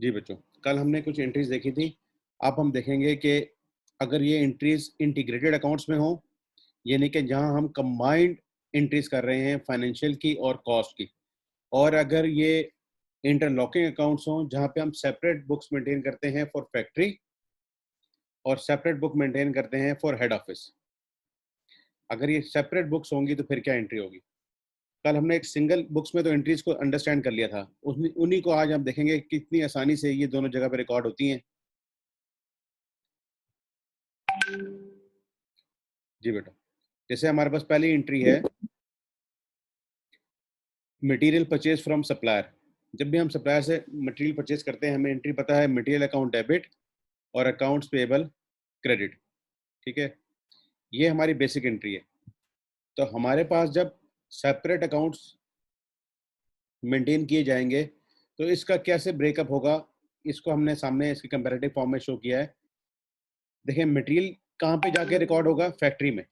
जी बच्चों, कल हमने कुछ एंट्रीज देखी थी। अब हम देखेंगे कि अगर ये एंट्रीज इंटीग्रेटेड अकाउंट्स में हो, यानी कि जहां हम कंबाइंड एंट्रीज कर रहे हैं फाइनेंशियल की और कॉस्ट की, और अगर ये इंटरलॉकिंग अकाउंट्स हों जहां पे हम सेपरेट बुक्स मेंटेन करते हैं फॉर फैक्ट्री और सेपरेट बुक मेंटेन करते हैं फॉर हेड ऑफिस। अगर ये सेपरेट बुक्स होंगी तो फिर क्या एंट्री होगी। कल हमने एक सिंगल बुक्स में तो एंट्रीज को अंडरस्टैंड कर लिया था, उन्हीं को आज हम देखेंगे कि कितनी आसानी से ये दोनों जगह पे रिकॉर्ड होती हैं। जी बेटा, जैसे हमारे पास पहली एंट्री है मटेरियल परचेज फ्रॉम सप्लायर। जब भी हम सप्लायर से मटेरियल परचेज करते हैं, हमें एंट्री पता है मटेरियल अकाउंट डेबिट और अकाउंट्स पेएबल क्रेडिट। ठीक है, ये हमारी बेसिक एंट्री है। तो हमारे पास जब सेपरेट अकाउंट्स मेंटेन किए जाएंगे तो इसका कैसे ब्रेकअप होगा, इसको हमने सामने इसके कंपैरेटिव फॉर्म में शो किया है। देखिए, मटेरियल कहाँ पे जाके रिकॉर्ड होगा? फैक्ट्री में।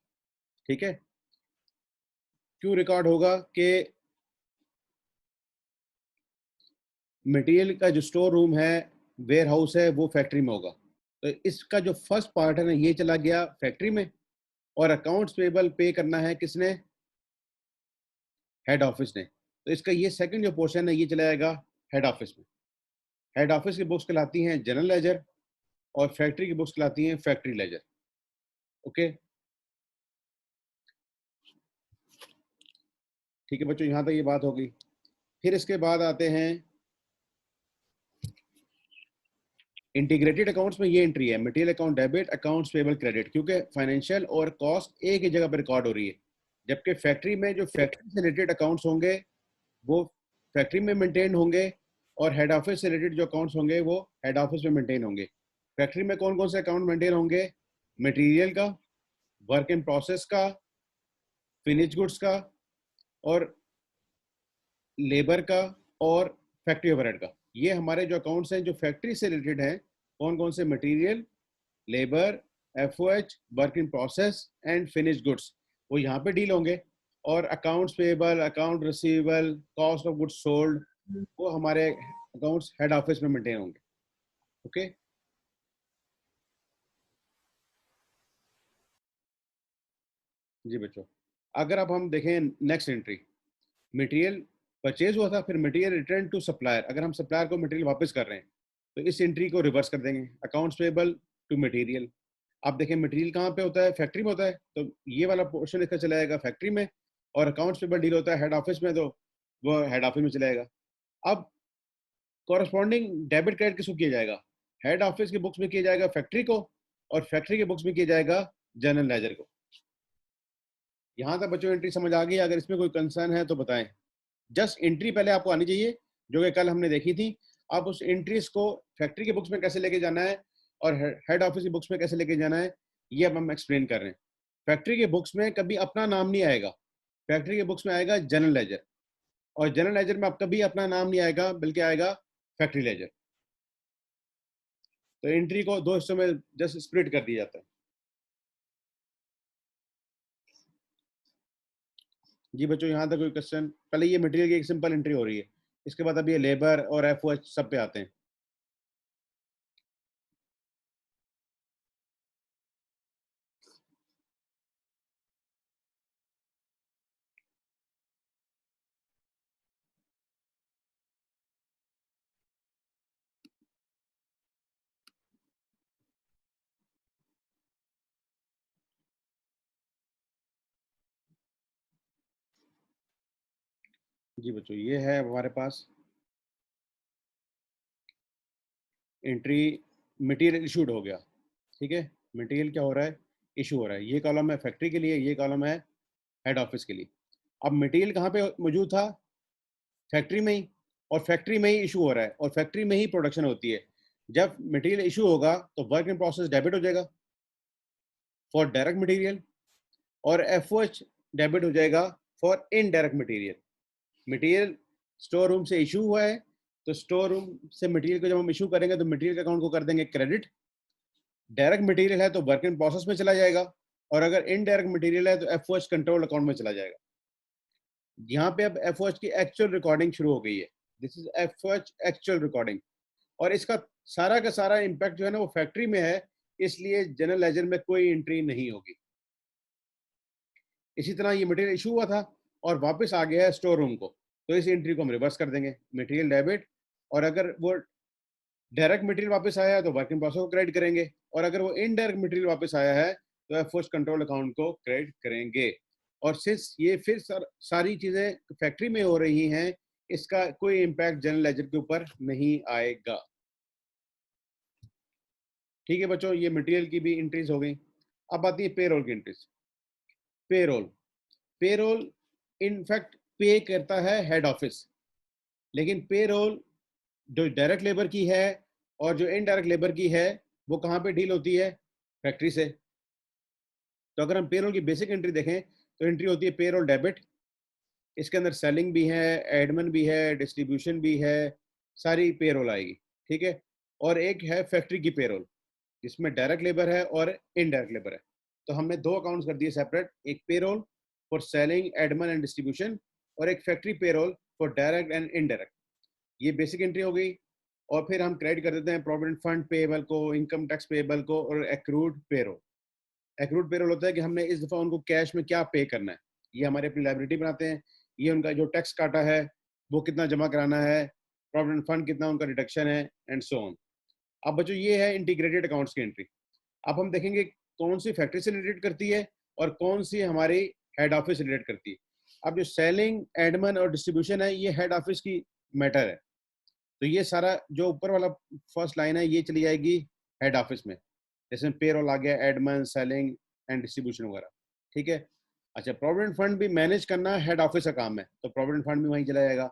ठीक है, क्यों रिकॉर्ड होगा कि मटेरियल का जो स्टोर रूम है, वेयर हाउस है, वो फैक्ट्री में होगा। तो इसका जो फर्स्ट पार्ट है ना, ये चला गया फैक्ट्री में, और अकाउंट्स पेबल पे करना है किसने? हेड ऑफिस ने। तो इसका ये सेकंड जो पोर्शन है ये चला जाएगा हेड ऑफिस में। हेड ऑफिस की बुक्स कहलाती हैं जनरल लेजर और फैक्ट्री की बुक्स कहलाती हैं फैक्ट्री लेजर। ओके, ठीक है बच्चों, यहाँ तक ये बात होगी। फिर इसके बाद आते हैं इंटीग्रेटेड अकाउंट्स में। ये एंट्री है material account debit, accounts payable credit, क्योंकि फाइनेंशियल और कॉस्ट एक ही जगह पर रिकॉर्ड हो रही है। जबकि फैक्ट्री में जो फैक्ट्री से रिलेटेड अकाउंट्स होंगे वो फैक्ट्री में मेंटेन होंगे, और हेड ऑफिस से रिलेटेड जो अकाउंट्स होंगे वो हेड ऑफिस में मेंटेन होंगे। फैक्ट्री में कौन कौन से अकाउंट मेंटेन होंगे? मटेरियल का, वर्क इन प्रोसेस का, फिनिश गुड्स का, और लेबर का, और फैक्ट्री ओवरहेड का। ये हमारे जो अकाउंट्स हैं जो फैक्ट्री से रिलेटेड हैं, कौन कौन से? Material, labour, FOH, work in process and finish goods, वो यहाँ पे डील होंगे। और accounts payable, account receivable, cost of goods sold, वो हमारे अकाउंट्स हेड ऑफिस में मेंटेन होंगे। ओके, जी बच्चों, अगर अब हम देखें नेक्स्ट एंट्री, मटेरियल परचेज हुआ था, फिर मटेरियल रिटर्न टू सप्लायर। अगर हम सप्लायर को मटेरियल वापस कर रहे हैं तो इस एंट्री को रिवर्स कर देंगे, अकाउंट्स पेएबल टू मटेरियल। आप देखें मटेरियल कहाँ पे होता है? फैक्ट्री में होता है, तो ये वाला पोर्शन इसका चला जाएगा फैक्ट्री में, और अकाउंट्स पेएबल डील होता है हेड ऑफिस में, तो वो हेड ऑफिस में चला जाएगा। अब कॉरस्पॉन्डिंग डेबिट क्रेडिट किसको किया जाएगा? हेड ऑफिस की बुक्स में किया जाएगा फैक्ट्री को, और फैक्ट्री के बुक्स में किया जाएगा जनरल लेजर को। यहाँ तक बच्चों एंट्री समझ आ गई? अगर इसमें कोई कंसर्न है तो बताएं। जस्ट एंट्री पहले आपको आनी चाहिए, जो कि कल हमने देखी थी। आप उस एंट्रीज को फैक्ट्री की बुक्स में कैसे लेके जाना है और हेड ऑफिस की बुक्स में कैसे लेके जाना है, ये अब हम एक्सप्लेन कर रहे हैं। फैक्ट्री के बुक्स में कभी अपना नाम नहीं आएगा, फैक्ट्री के बुक्स में आएगा जनरल लेजर, और जनरल लेजर में अब कभी अपना नाम नहीं आएगा, बल्कि आएगा फैक्ट्री लेजर। तो एंट्री को दो हिस्सों में जस्ट स्प्लिट कर दिया जाता है। जी बच्चों, यहाँ तक कोई क्वेश्चन? पहले ये मटेरियल की एक सिंपल एंट्री हो रही है, इसके बाद अब ये लेबर और एफओएच सब पे आते हैं। जी बच्चों, ये है हमारे पास एंट्री, मटेरियल इशूड हो गया। ठीक है, मटेरियल क्या हो रहा है? इशू हो रहा है। ये कॉलम है फैक्ट्री के लिए, ये कॉलम है हेड ऑफिस के लिए। अब मटेरियल कहाँ पे मौजूद था? फैक्ट्री में ही, और फैक्ट्री में ही इशू हो रहा है, और फैक्ट्री में ही प्रोडक्शन होती है। जब मटेरियल इशू होगा तो वर्क इन प्रोसेस डेबिट हो जाएगा फॉर डायरेक्ट मटेरियल, और एफओएच डेबिट हो जाएगा for indirect material. Material store room से इशू हुआ है, तो स्टोर रूम से मटेरियल को जब हम इशू करेंगे तो मटेरियल के अकाउंट को कर देंगे क्रेडिट। डायरेक्ट मटेरियल है तो वर्क इन प्रोसेस में चला जाएगा, और अगर इनडायरेक्ट मटेरियल है तो एफओएच कंट्रोल अकाउंट में चला जाएगा। यहाँ पे अब एफओएच की एक्चुअल रिकॉर्डिंग शुरू हो गई है। This is FOH actual recording. और इसका सारा का सारा इम्पैक्ट जो है ना वो फैक्ट्री में है, इसलिए जनरल लेजर में कोई एंट्री नहीं होगी। इसी तरह ये मटेरियल इशू हुआ था और वापस आ गया है स्टोर रूम को, तो इस एंट्री को हम रिवर्स कर देंगे, मटेरियल डेबिट, और अगर वो डायरेक्ट मटेरियल वापस आया है तो वर्क इन प्रोसेस को क्रेडिट करेंगे, और अगर वो इनडायरेक्ट मटेरियल वापस आया है तो एफओएस कंट्रोल अकाउंट को क्रेडिट करेंगे। और सिंस ये फिर सारी चीजें फैक्ट्री में हो रही हैं, इसका कोई इम्पैक्ट जनरल लेजर के ऊपर नहीं आएगा। ठीक है बच्चों, ये मटेरियल की भी एंट्रीज हो गई। अब आती है पेरोल की एंट्रीज। पेरोल, पेरोल इनफैक्ट पे करता है हेड ऑफिस, लेकिन पेरोल जो डायरेक्ट लेबर की है और जो इनडायरेक्ट लेबर की है वो कहाँ पे डील होती है? फैक्ट्री से। तो अगर हम पेरोल की बेसिक एंट्री देखें तो एंट्री होती है पेरोल डेबिट, इसके अंदर सेलिंग भी है, एडमिन भी है, डिस्ट्रीब्यूशन भी है, सारी पेरोल आएगी। ठीक है, और एक है फैक्ट्री की पेरोल जिसमें डायरेक्ट लेबर है और इनडायरेक्ट लेबर है। तो हमने दो अकाउंट्स कर दिए सेपरेट, एक payroll for selling admin and distribution और एक factory payroll for direct and indirect. ये बेसिक एंट्री हो गई। और फिर हम क्रेडिट कर देते हैं प्रोविडेंट फंड पेएबल को, इनकम टैक्स पेएबल को और एक्रूड पेरोल। एक्रूड पेरोल होता है कि हमने इस दफ़ा उनको कैश में क्या पे करना है, ये हमारे अपनी लाइबिलिटी बनाते हैं, ये उनका जो टैक्स काटा है वो कितना जमा कराना है, प्रोविडेंट फंड कितना उनका डिडक्शन है, एंड सो ऑन। अब बच्चों ये है इंटीग्रेटेड अकाउंट्स की एंट्री। अब हम देखेंगे कौन सी फैक्ट्री से रिलेटेड करती है और कौन सी हमारी हेड ऑफिस से रिलेटेड करती है। अब जो सेलिंग एडमिन और डिस्ट्रीब्यूशन है ये हेड ऑफिस की मैटर है, तो ये सारा जो ऊपर वाला फर्स्ट लाइन है ये चली जाएगी हेड ऑफिस में, जैसे पेरोल आ गया, एडमिन, सेलिंग एंड डिस्ट्रीब्यूशन वगैरह। ठीक है, अच्छा, प्रोविडेंट फंड भी मैनेज करना हेड ऑफिस का काम है, तो प्रोविडेंट फंड भी वहीं चला जाएगा।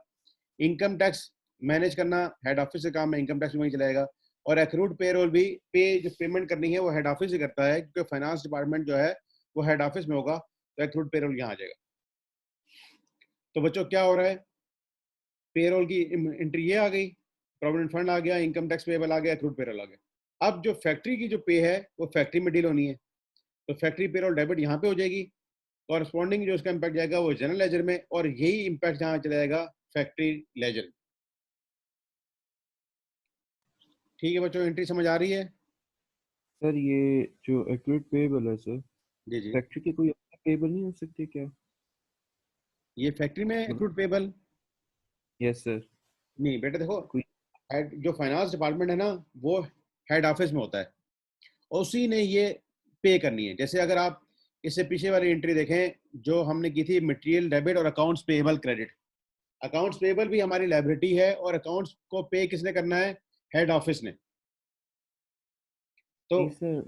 इनकम टैक्स मैनेज करना हेड ऑफिस का काम है, इनकम टैक्स भी वहीं चला जाएगा। और एक्रूड पेरोल भी, पे जो पेमेंट करनी है वो हेड ऑफिस ही करता है, क्योंकि फाइनेंस डिपार्टमेंट जो है वो हेड ऑफिस में होगा, तो एक्रूड पेरोल यहाँ आ जाएगा। तो बच्चों क्या हो रहा है, पेरोल की एंट्री ये आ गई, प्रोविडेंट फंड आ गया, इनकम टैक्स पेबल आ गया, एक्रूड पेरोल आ गया। अब जो फैक्ट्री की जो पे है वो फैक्ट्री में डील होनी है, तो फैक्ट्री पेरोल डेबिट यहाँ पे हो जाएगी, कॉरस्पॉन्डिंग जो उसका इम्पैक्ट जाएगा वो जनरल लेजर में, और यही इम्पैक्ट जहाँ चला जाएगा फैक्ट्री लेजर में। ठीक है बच्चों, एंट्री समझ आ रही है? सर ये जो एक्यूरेट पेएबल है सर, जी जी, फैक्ट्री के कोई पेएबल नहीं हो सकते क्या? ये फैक्ट्री में मतलब एक्रूड पेबल यस सर। नहीं बेटा, देखो कोई हेड जो फाइनेंस डिपार्टमेंट है ना वो हेड ऑफिस में होता है, और उसी ने ये पे करनी है। जैसे अगर आप इससे पीछे वाली एंट्री देखें जो हमने की थी, मटेरियल डेबिट और accounts payable credit, accounts payable भी हमारी लाइबिलिटी है और अकाउंट्स को पे किसने करना है? हेड ऑफिस ने। तो नहीं सर,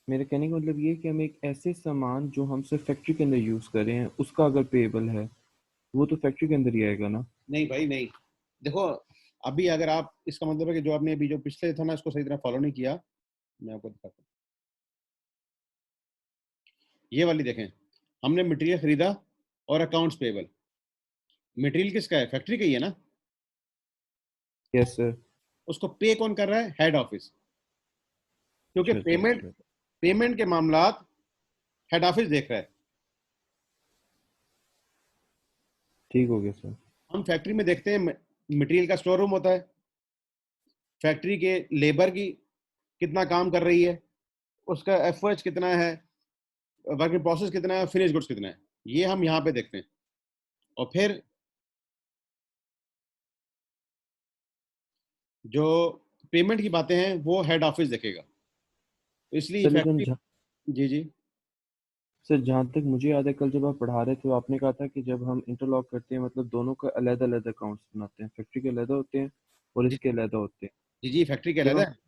मेरा कहने का मतलब ये है कि हम एक ऐसे सामान जो हम सिर्फ फैक्ट्री के अंदर यूज कर रहे हैं उसका अगर पेएबल है वो तो फैक्ट्री के अंदर ही आएगा ना। नहीं भाई नहीं, देखो अभी अगर आप, इसका मतलब है कि जो आपने अभी जो पिछले था ना इसको सही तरह फॉलो नहीं किया। मैं आपको दिखाता हूँ, ये वाली देखें, हमने मटेरियल खरीदा और अकाउंट्स पेएबल, मटेरियल किसका है? फैक्ट्री का ही है ना। Yes sir. उसको पे कौन कर रहा है? हेड ऑफिस, क्योंकि अच्छा सर, पेमेंट अच्छा। पेमेंट के मामलात हेड ऑफिस देख रहा है। ठीक हो गया सर। हम फैक्ट्री में देखते हैं मटेरियल का स्टोर रूम होता है, फैक्ट्री के लेबर की कितना काम कर रही है, उसका एफओएच कितना है, वर्क इन प्रोसेस कितना है, फिनिश गुड्स कितना है, ये हम यहाँ पे देखते हैं। और फिर जो पेमेंट की बातें हैं वो हेड ऑफिस देखेगा, तो इसलिए सर लेकिन फैक्ट्री। जी जी, सर जहाँ तक मुझे याद है कल जब आप पढ़ा रहे थे तो आपने कहा था कि जब हम इंटरलॉक करते हैं मतलब दोनों का अलग अलग अकाउंट्स बनाते हैं, फैक्ट्री के अलग होते हैं और जी इसके अलग होते हैं। जी जी, फैक्ट्री क्या जब लेता हम है?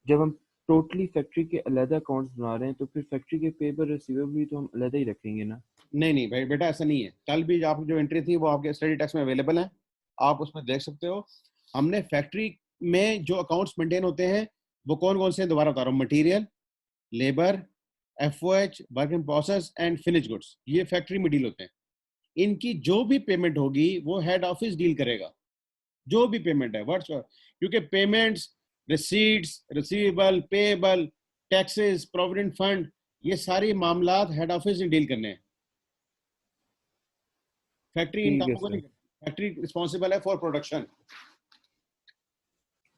जब हम टोटली फैक्ट्री के अलग अकाउंट्स बना रहे हैं तो फिर फैक्ट्री के पेपर रिसीवेबल भी तो हम अलग ही रखेंगे ना। नहीं नहीं भाई बेटा, ऐसा नहीं है। कल भी आप जो एंट्री थी वो आपके स्टडी टेक्स्ट में अवेलेबल है, आप उसमें देख सकते हो। हमने फैक्ट्री में जो अकाउंट्स मेंटेन होते हैं वो कौन कौन से हैं, दोबारा बता रहा हूँ, material, labour, FOH, work in process and finish goods, ये फैक्ट्री में डील होते हैं। इनकी जो भी पेमेंट होगी वो हेड ऑफिस डील करेगा, जो भी पेमेंट है वर्ड्स, क्योंकि payments, receipts, receivable, payable, taxes, provident fund, ये सारी मामलात हेड ऑफिस ने डील करने हैं, फैक्ट्री इन ठीक है कामों को नहीं सर। करती। फैक्ट्री रिस्पॉन्सिबल है फॉर प्रोडक्शन।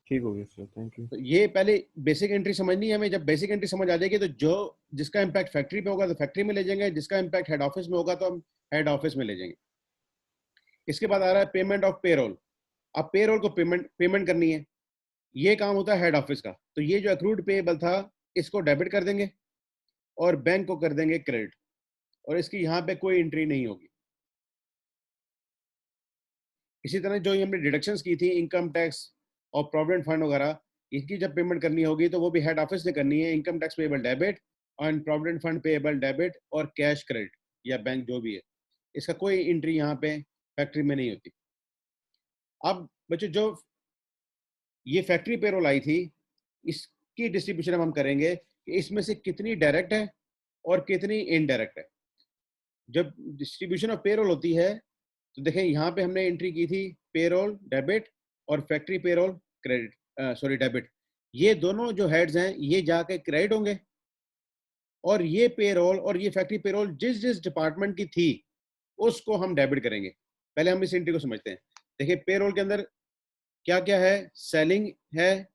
ठीक हो गया सर, थैंक यू। तो ये पहले बेसिक एंट्री समझनी है हमें। जब बेसिक एंट्री समझ आ जाएगी तो जो जिसका इम्पैक्ट फैक्ट्री पे होगा तो फैक्ट्री में ले जाएंगे, जिसका इम्पैक्ट हेड ऑफिस में होगा तो हम हेड ऑफिस में ले जाएंगे। इसके बाद आ रहा है पेमेंट ऑफ पेरोल। अब पेरोल को पेमेंट पेमेंट करनी है, ये काम होता है हेड ऑफिस का। तो ये जो अक्रूड पेएबल था इसको डेबिट कर देंगे और बैंक को कर देंगे क्रेडिट, और इसकी यहाँ पे कोई एंट्री नहीं होगी। इसी तरह जो ये हमने डिडक्शंस की थी इनकम टैक्स और प्रोविडेंट फंड वगैरह, इसकी जब पेमेंट करनी होगी तो वो भी हेड ऑफिस ने करनी है। इनकम टैक्स पेएबल डेबिट और प्रोविडेंट फंड पेएबल डेबिट और कैश क्रेडिट या बैंक जो भी है, इसका कोई एंट्री यहाँ पे फैक्ट्री में नहीं होती। अब बच्चों जो ये फैक्ट्री पेरोल आई थी इसकी डिस्ट्रीब्यूशन हम करेंगे कि इसमें से कितनी डायरेक्ट है और कितनी इनडायरेक्ट है। जब डिस्ट्रीब्यूशन ऑफ पेरोल होती है तो देखें यहाँ पे हमने एंट्री की थी पेरोल डेबिट और factory payroll credit, sorry debit. ये दोनों जो हेड्स हैं ये जाके क्रेडिट होंगे, और ये पेरोल और ये फैक्ट्री पेरोल जिस जिस डिपार्टमेंट की थी उसको हम डेबिट करेंगे। पहले हम इस एंट्री को समझते हैं। देखिए पेरोल के अंदर क्या क्या है, सेलिंग है,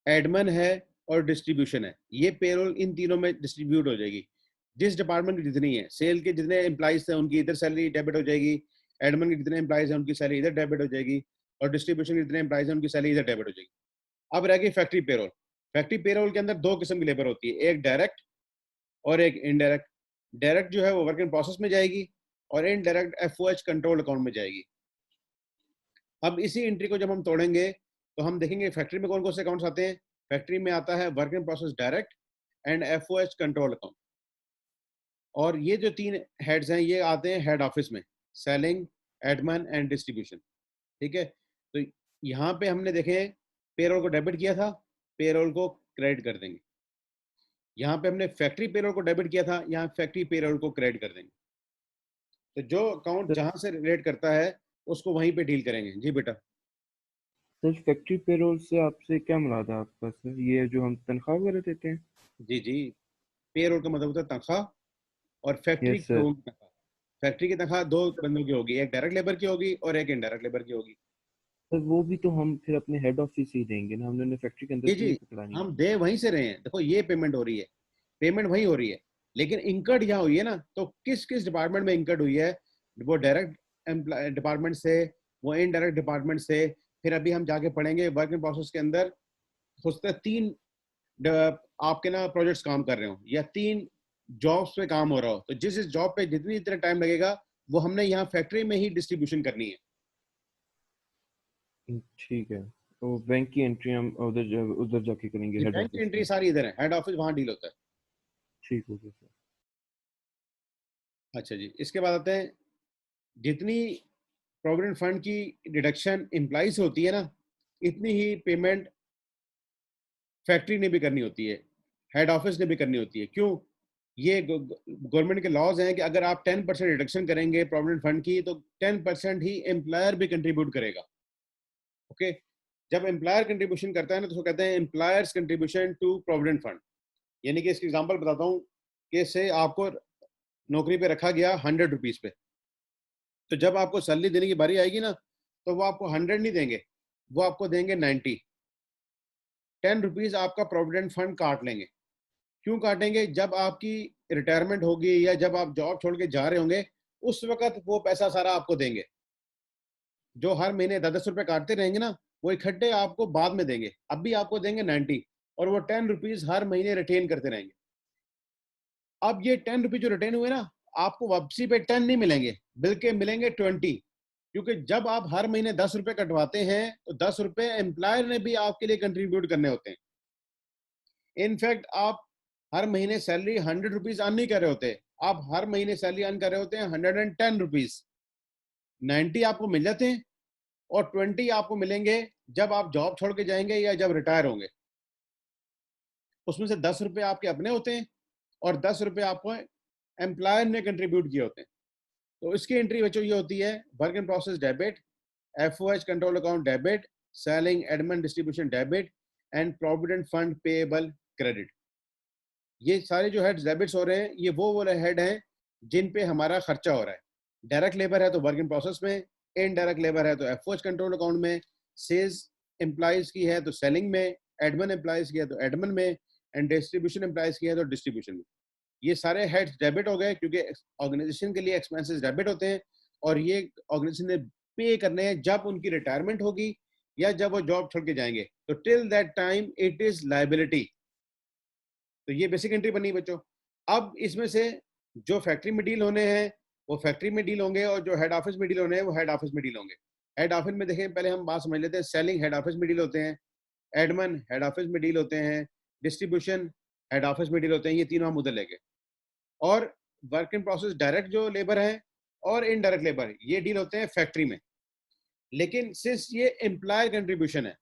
एडमिन है और डिस्ट्रीब्यूशन है। ये पेरोल इन तीनों में डिस्ट्रीब्यूट हो जाएगी। जिस डिपार्टमेंट की जितनी है, सेल के जितने एम्प्लॉइज थे उनकी इधर सैलरी डेबिट हो जाएगी, एडमिन के जितने एम्प्लॉइज हैं उनकी सैलरी इधर डेबिट हो जाएगी, और डिस्ट्रीब्यूशन के जितने एम्प्लॉइज हैं उनकी सैलरी इधर डेबिट हो जाएगी। अब रह गई फैक्ट्री पेरोल। फैक्ट्री पेरोल के अंदर दो किस्म की लेबर होती है, एक डायरेक्ट और एक इनडायरेक्ट। डायरेक्ट जो है वो वर्क इन प्रोसेस में जाएगी और इनडायरेक्ट एफओएच कंट्रोल अकाउंट में जाएगी। अब इसी एंट्री को जब हम तोड़ेंगे तो हम देखेंगे फैक्ट्री में कौन कौन से अकाउंट्स आते हैं। फैक्ट्री में आता है work in process direct and FOH control account, और ये जो तीन हेड्स हैं ये आते हैं हेड ऑफिस में, सेलिंग, एडमिन एंड डिस्ट्रीब्यूशन। ठीक है, तो यहाँ पे हमने देखे पेरोल को डेबिट किया था, पेरोल को क्रेडिट कर देंगे। यहाँ पे हमने फैक्ट्री पेरोल को डेबिट किया था, यहाँ फैक्ट्री पेरोल को क्रेडिट कर देंगे। तो जो अकाउंट सर, जहां से रिलेट करता है उसको वहीं पे डील करेंगे। जी बेटा। सर फैक्ट्री पेरोल से आपसे क्या मुराद है आपका सर? ये जो हम तनख्वाह वगैरह देते हैं? जी जी, पेरोल का मतलब होता है तनख्वाह, और फैक्ट्री यस की सर। लोगों की तनख्वाह। फैक्ट्री की तनख्वाह दो बंदों की होगी, एक डायरेक्ट लेबर की होगी और एक इनडायरेक्ट लेबर की होगी। सर वो भी तो हम फिर अपने हेड ऑफिस से ही देंगे ना, हमने उन्हें फैक्ट्री के अंदर जी तो जी, नहीं पकड़ानी। हम दे वहीं से रहे हैं। देखो ये पेमेंट हो रही है, पेमेंट वहीं हो रही है, लेकिन इंकर्ड यहाँ हुई है ना, तो किस किस डिपार्टमेंट में इंकर्ड हुई है, वो डायरेक्ट डिपार्टमेंट से, वो इनडायरेक्ट डिपार्टमेंट से। फिर अभी हम जाके पढ़ेंगे वर्क इन प्रोसेस के अंदर हो सकता है तीन आपके ना प्रोजेक्ट्स काम कर रहे हो या तीन जॉब्स पे काम हो रहा हो, तो जिस जिस जॉब पे जितनी इतना टाइम लगेगा वो हमने यहाँ फैक्ट्री में ही डिस्ट्रीब्यूशन करनी है। ठीक है, तो बैंक की एंट्री हम उधर जाके करेंगे ये हेड बैंक की ऑफिस एंट्री में। सारी इधर है, हेड ऑफिस वहाँ डील होता है। ठीक हो गया सर। अच्छा जी, इसके बाद आते हैं जितनी प्रोविडेंट फंड की डिडक्शन एम्प्लॉय से होती है ना, इतनी ही पेमेंट फैक्ट्री ने भी करनी होती है, हेड ऑफिस ने भी करनी होती है। क्यों? ये गवर्नमेंट के लॉज हैं कि अगर आप 10% डिडक्शन करेंगे प्रोविडेंट फंड की तो 10% ही एम्प्लॉयर भी कंट्रीब्यूट करेगा। ओके, जब एम्प्लॉयर कंट्रीब्यूशन करता है ना तो उसको कहते हैं employers contribution to provident fund. यानी कि इसकी एग्जांपल बताता हूँ कि से आपको नौकरी पे रखा गया 100 रुपीज पे, तो जब आपको सैलरी देने की बारी आएगी ना तो वो आपको 100 नहीं देंगे, वो आपको देंगे 90। 10 रुपीज आपका प्रोविडेंट फंड काट लेंगे। क्यों काटेंगे? जब आपकी रिटायरमेंट होगी या जब आप जॉब छोड़ के जा रहे होंगे उस वक्त वो पैसा सारा आपको देंगे। जो हर महीने 10-10 रुपए काटते रहेंगे ना वो इकट्ठे आपको बाद में देंगे, अभी आपको देंगे 90, और वो 10 रुपीज हर महीने रिटेन करते रहेंगे। अब ये 10 रुपीज जो रिटेन हुए ना, आपको वापसी पे 10 नहीं मिलेंगे, बल्कि मिलेंगे 20। क्योंकि जब आप हर महीने 10 रुपए कटवाते हैं तो 10 रुपए एम्प्लॉयर ने भी आपके लिए कंट्रीब्यूट करने होते हैं। इनफैक्ट आप हर महीने सैलरी 100 रुपीज अर्न नहीं कर रहे होते, आप हर महीने सैलरी अर्न कर रहे होते हैं 110 रुपीज। 90 आपको मिल जाते हैं और 20 आपको मिलेंगे जब आप जॉब छोड़ के जाएंगे या जब रिटायर होंगे। उसमें से 10 रुपए आपके अपने होते हैं और 10 रुपए आपको एम्प्लॉयर ने कंट्रीब्यूट किए होते हैं। तो इसकी एंट्री बच्चों ये होती है work in process debit, FOH control account debit, selling admin distribution debit and provident fund payable credit. ये सारे जो हेड्स डेबिट्स हो रहे हैं ये वो वाले हेड हैं जिन पे हमारा खर्चा हो रहा है। डायरेक्ट लेबर है तो वर्क इन प्रोसेस में, इनडायरेक्ट लेबर है तो एफओएच कंट्रोल अकाउंट में, सेल्स एम्प्लॉयज की है तो सेलिंग में, एडमिन एम्प्लॉयज की है तो एडमिन में, एंड डिस्ट्रीब्यूशन एम्प्लॉयज की है तो डिस्ट्रीब्यूशन में। ये सारे हेड्स डेबिट हो गए क्योंकि ऑर्गेनाइजेशन के लिए एक्सपेंसेस डेबिट होते हैं और ये ऑर्गेनाइजेशन ने पे करने हैं जब उनकी रिटायरमेंट होगी या जब वो जॉब छोड़ के जाएंगे, तो till that time it is liability. तो ये बेसिक एंट्री बनी बच्चों। अब इसमें से जो फैक्ट्री में डील होने हैं वो फैक्ट्री में डील होंगे और जो हेड ऑफिस में डील होने हैं वो हेड ऑफिस में डील होंगे। हेड ऑफिस में देखें, पहले हम बात समझ लेते हैं। सेलिंग हेड ऑफिस में डील होते हैं, एडमिन हेड ऑफिस में डील होते हैं, डिस्ट्रीब्यूशन हेड ऑफिस में डील होते हैं। ये तीनों हम उधर लेंगे। और वर्क इन प्रोसेस डायरेक्ट जो लेबर है और इनडायरेक्ट लेबर, ये डील होते हैं फैक्ट्री में। लेकिन सिंस ये एम्प्लॉयर कंट्रीब्यूशन है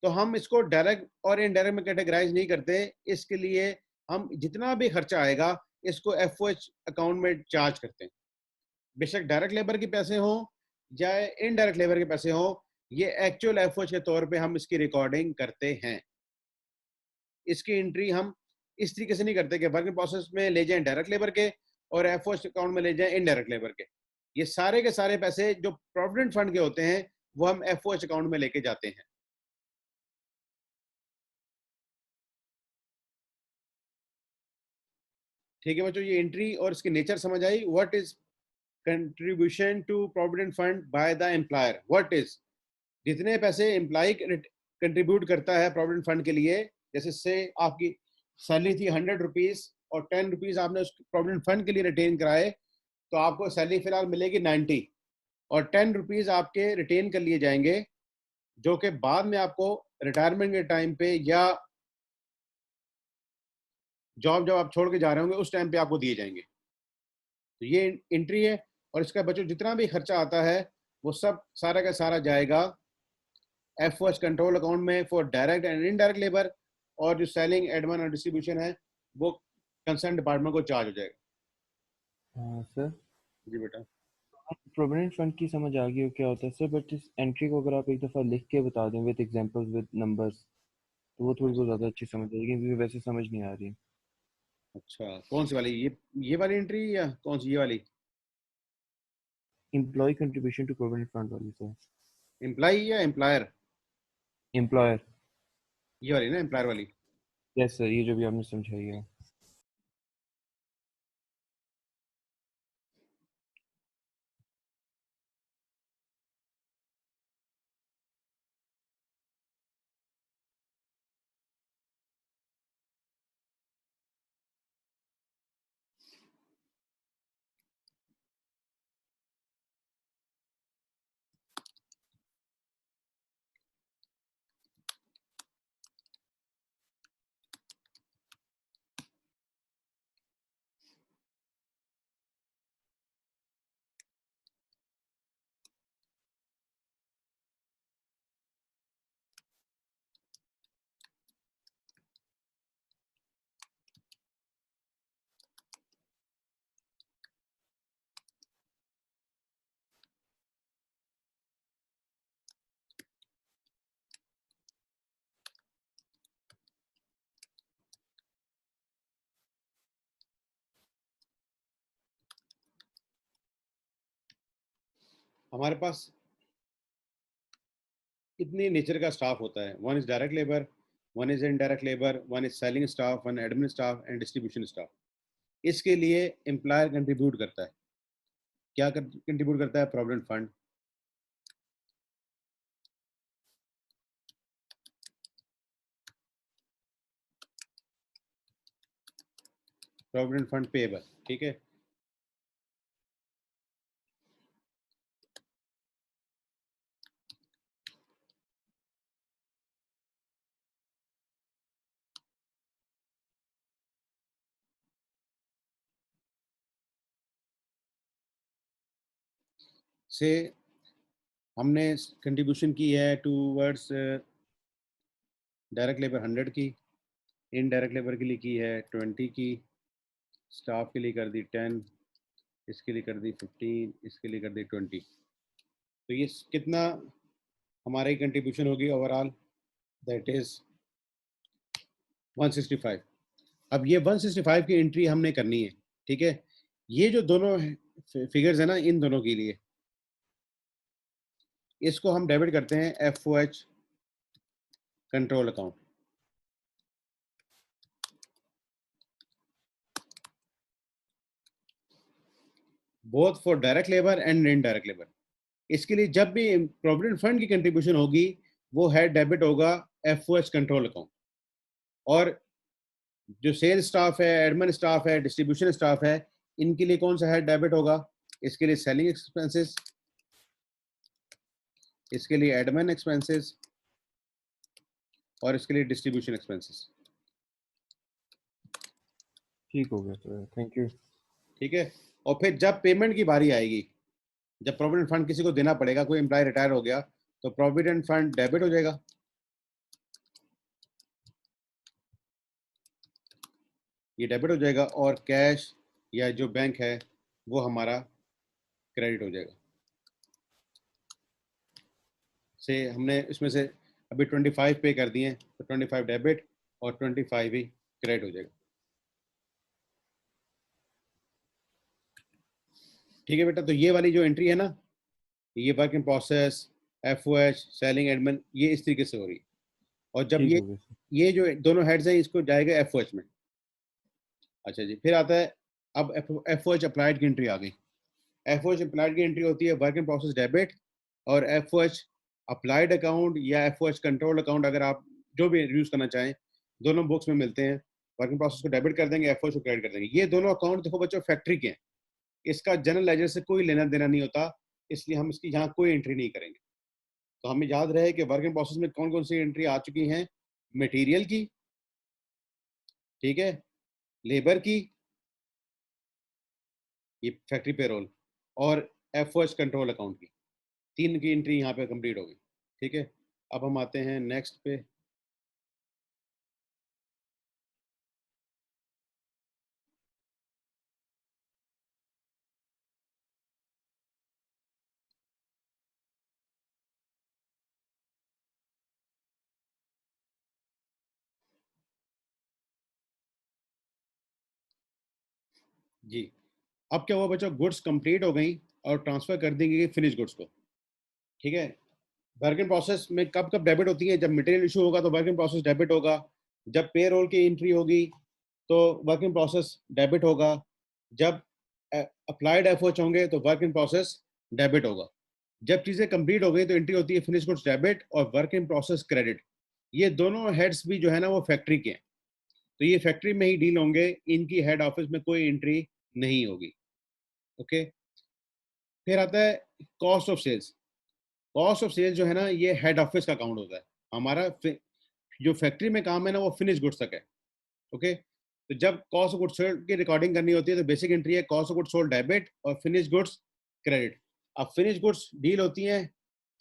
तो हम इसको डायरेक्ट और इनडायरेक्ट में कैटेगराइज नहीं करते। इसके लिए हम जितना भी खर्चा आएगा इसको एफओएच अकाउंट में चार्ज करते हैं। बेशक डायरेक्ट लेबर के पैसे हों या इनडायरेक्ट लेबर के पैसे हों, ये एक्चुअल एफओएच के तौर पे हम इसकी रिकॉर्डिंग करते हैं। इसकी एंट्री हम इस तरीके से नहीं करते कि वर्किंग प्रोसेस में ले जाएं डायरेक्ट लेबर के और एफओएच अकाउंट में ले जाएं इनडायरेक्ट लेबर के। ये सारे के सारे पैसे जो प्रोविडेंट फंड के होते हैं वो हम एफओएच अकाउंट में लेके जाते हैं। ठीक है बच्चों, ये एंट्री और इसकी नेचर समझ आई। What is contribution to provident fund by the employer? What is, जितने पैसे एम्प्लॉय कंट्रीब्यूट करता है प्रोविडेंट फंड के लिए, जैसे से आपकी सैलरी थी 100 रुपीज और 10 रुपीज आपने उस प्रोविडेंट फंड के लिए रिटेन कराए, तो आपको सैलरी फिलहाल मिलेगी 90 और 10 रुपीज आपके रिटेन कर लिए जाएंगे जो कि बाद में आपको रिटायरमेंट के टाइम पे या जॉब जब आप छोड़ के जा रहे होंगे उस टाइम पे आपको दिए जाएंगे। तो ये एंट्री है। और इसका बच्चों जितना भी खर्चा आता है वो सब सारा का सारा जाएगा एफओएच कंट्रोल अकाउंट में for direct and indirect labour, और जो सेलिंग, एडमिन और डिस्ट्रीब्यूशन है वो कंसर्न डिपार्टमेंट को चार्ज हो जाएगा। हाँ सर, जी बेटा। प्रोविडेंट फंड की समझ आ गई हो क्या होता है सर, बट इस एंट्री को अगर आप एक दफ़ा लिख के बता दें विद एग्जांपल्स विद नंबर्स, तो वो थोड़ी बहुत ज़्यादा अच्छी समझ आएगी क्योंकि वैसे समझ नहीं आ रही। अच्छा, कौन सी वाली? ये वाली एंट्री या कौन सी, ये वाली? Employee contribution to provident fund वाली सर। एम्प्लॉय या एम्प्लॉयर? एम्प्लॉयर। ये वाली ना, एम्प्लॉयर वाली। यस सर, ये जो भी आपने समझाई है। हमारे पास इतनी नेचर का स्टाफ होता है। One is direct labour, one is indirect labour, one is selling staff, one admin staff and distribution staff. इसके लिए एम्प्लॉयर कंट्रीब्यूट करता है। क्या कंट्रीब्यूट करता है? Provident fund. Provident fund payable, ठीक है। से हमने कंट्रीब्यूशन की है टूवर्ड्स डायरेक्ट लेबर 100 की, इनडायरेक्ट लेबर के लिए की है 20 की, स्टाफ के लिए कर दी 10, इसके लिए कर दी 15, इसके लिए कर दी 20। तो ये कितना हमारी कंट्रीब्यूशन होगी ओवरऑल? That is 165। अब ये 165 की एंट्री हमने करनी है, ठीक है। ये जो दोनों फिगर्स है ना, इन दोनों के लिए इसको हम डेबिट करते हैं F O H control account. Both for direct labour and indirect labour. इसके लिए जब भी प्रोविडेंट फंड की कंट्रीब्यूशन होगी वो है डेबिट होगा एफओएच कंट्रोल अकाउंट। और जो सेल्स स्टाफ है, एडमिन स्टाफ है, डिस्ट्रीब्यूशन स्टाफ है, इनके लिए कौन सा है डेबिट होगा? इसके लिए सेलिंग एक्सपेंसेस, इसके लिए एडमिन एक्सपेंसेस और इसके लिए डिस्ट्रीब्यूशन एक्सपेंसेस। ठीक हो गया सर, थैंक यू। ठीक है। और फिर जब पेमेंट की बारी आएगी, जब प्रोविडेंट फंड किसी को देना पड़ेगा, कोई एम्प्लॉय रिटायर हो गया तो प्रोविडेंट फंड डेबिट हो जाएगा, ये डेबिट हो जाएगा, और कैश या जो बैंक है वो हमारा क्रेडिट हो जाएगा। से हमने इसमें से अभी 25 पे कर दिए तो 25 डेबिट और 25 ही क्रेडिट हो जाएगा। ठीक है बेटा, तो ये वाली जो एंट्री है ना, ये work in process, FOH, selling, admin, ये इस तरीके से हो रही है। और जब ठीक हो गया सर। ये जो दोनों हेड्स हैं इसको जाएगा एफओएच में। अच्छा जी, फिर आता है अब एफओएच अप्लाइड की एंट्री आ गई। एफओएच अप्लाइड की एंट्री होती है वर्क इन प्रोसेस डेबिट, और एफओएच अप्लाइड अकाउंट या एफओएच कंट्रोल अकाउंट, अगर आप जो भी यूज करना चाहें, दोनों बुक्स में मिलते हैं। वर्क इन प्रोसेस को डेबिट कर देंगे, एफओएच को क्रेडिट कर देंगे। ये दोनों अकाउंट देखो बच्चों फैक्ट्री के हैं, इसका जनरल लेजर से कोई लेना देना नहीं होता, इसलिए हम इसकी यहाँ कोई एंट्री नहीं करेंगे। तो हमें याद रहे कि वर्क इन प्रोसेस में कौन कौन सी एंट्री आ चुकी हैं? मटेरियल की, ठीक है, लेबर की, ये फैक्ट्री पेरोल, और एफओएच कंट्रोल अकाउंट की, तीन की एंट्री यहाँ पे कंप्लीट हो गई। ठीक है, अब हम आते हैं नेक्स्ट पे। जी, अब क्या हुआ बच्चों, गुड्स कंप्लीट हो गई और ट्रांसफर कर दी गई फिनिश गुड्स को। ठीक है, वर्क इन प्रोसेस में कब कब डेबिट होती है? जब मटेरियल इशू होगा तो वर्क इन प्रोसेस डेबिट होगा, जब पे रोल की एंट्री होगी तो वर्क इन प्रोसेस डेबिट होगा, जब अप्लाइड एफओएच होंगे तो वर्क इन प्रोसेस डेबिट होगा। जब चीज़ें कंप्लीट हो गई तो एंट्री होती है फिनिश गुड्स डेबिट और वर्क इन प्रोसेस क्रेडिट। ये दोनों हेड्स भी जो है ना वो फैक्ट्री के हैं, तो ये फैक्ट्री में ही डील होंगे, इनकी हेड ऑफिस में कोई एंट्री नहीं होगी। ओके, फिर आता है cost of sales. Cost of sales जो है ना ये हेड ऑफिस का अकाउंट होता है हमारा। जो फैक्ट्री में काम है ना वो फिनिश गुड्स तक है। ओके, तो जब कॉस्ट ऑफ गुड्स सोल्ड की रिकॉर्डिंग करनी होती है तो बेसिक एंट्री है cost of goods sold debit और फिनिश गुड्स क्रेडिट। अब फिनिश गुड्स डील होती है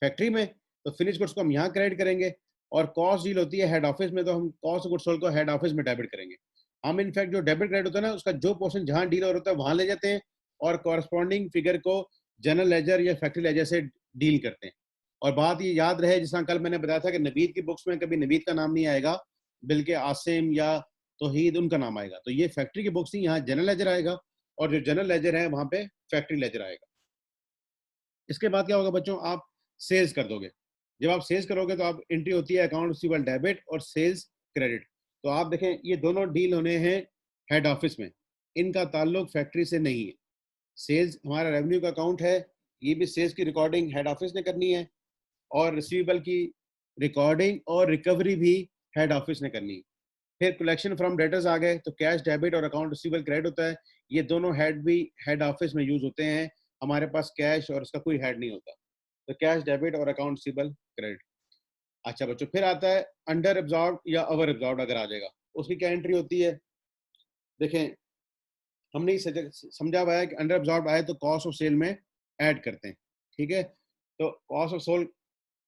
फैक्ट्री में, तो फिनिश गुड्स को हम यहाँ क्रेडिट करेंगे, और कॉस्ट डील होती है हेड ऑफिस में, तो हम कॉस्ट ऑफ गुड्स सोल्ड को हेड ऑफिस में डेबिट करेंगे। हम इनफैक्ट जो डेबिट क्रेडिट होता है ना उसका जो पोर्शन जहाँ डील हो रहा होता है वहां ले जाते हैं, और कॉरस्पॉन्डिंग फिगर को जनरल लेजर या फैक्ट्री लेजर से डील करते हैं। और बात ये याद रहे, जिस कल मैंने बताया था कि नवीद की बुक्स में कभी नवीद का नाम नहीं आएगा, बल्कि आसिम या तौहीद उनका नाम आएगा। तो ये फैक्ट्री की बुक्स ही, यहाँ जनरल लेजर आएगा, और जो जनरल लेजर है वहां पे फैक्ट्री लेजर आएगा। इसके बाद क्या होगा बच्चों, आप सेल्स कर दोगे। जब आप सेल्स करोगे तो आप एंट्री होती है अकाउंट रिसीवेबल डेबिट और सेल्स क्रेडिट। तो आप देखें ये दोनों डील होने हैं हेड ऑफिस में, इनका ताल्लुक फैक्ट्री से नहीं है। सेल्स हमारा रेवेन्यू का अकाउंट है, ये भी सेल्स की रिकॉर्डिंग हेड ऑफिस ने करनी है, और रिसीवेबल की रिकॉर्डिंग और रिकवरी भी हेड ऑफिस ने करनी है। फिर कलेक्शन फ्रॉम डेटर्स आ गए तो कैश डेबिट और अकाउंट रिसीवेबल क्रेडिट होता है। ये दोनों हेड भी हेड ऑफिस में यूज होते हैं, हमारे पास कैश और इसका कोई हेड नहीं होता, तो कैश डेबिट और अकाउंट रिसीवेबल क्रेडिट। अच्छा बच्चों, फिर आता है अंडर एब्जॉर्ब या ओवर एब्जॉर्ब अगर आ जाएगा, उसकी क्या एंट्री होती है? देखें, हमने समझा हुआ है कि अंडर एब्जॉर्ब आए तो कॉस्ट ऑफ सेल में ऐड करते हैं। ठीक है, तो cost of sold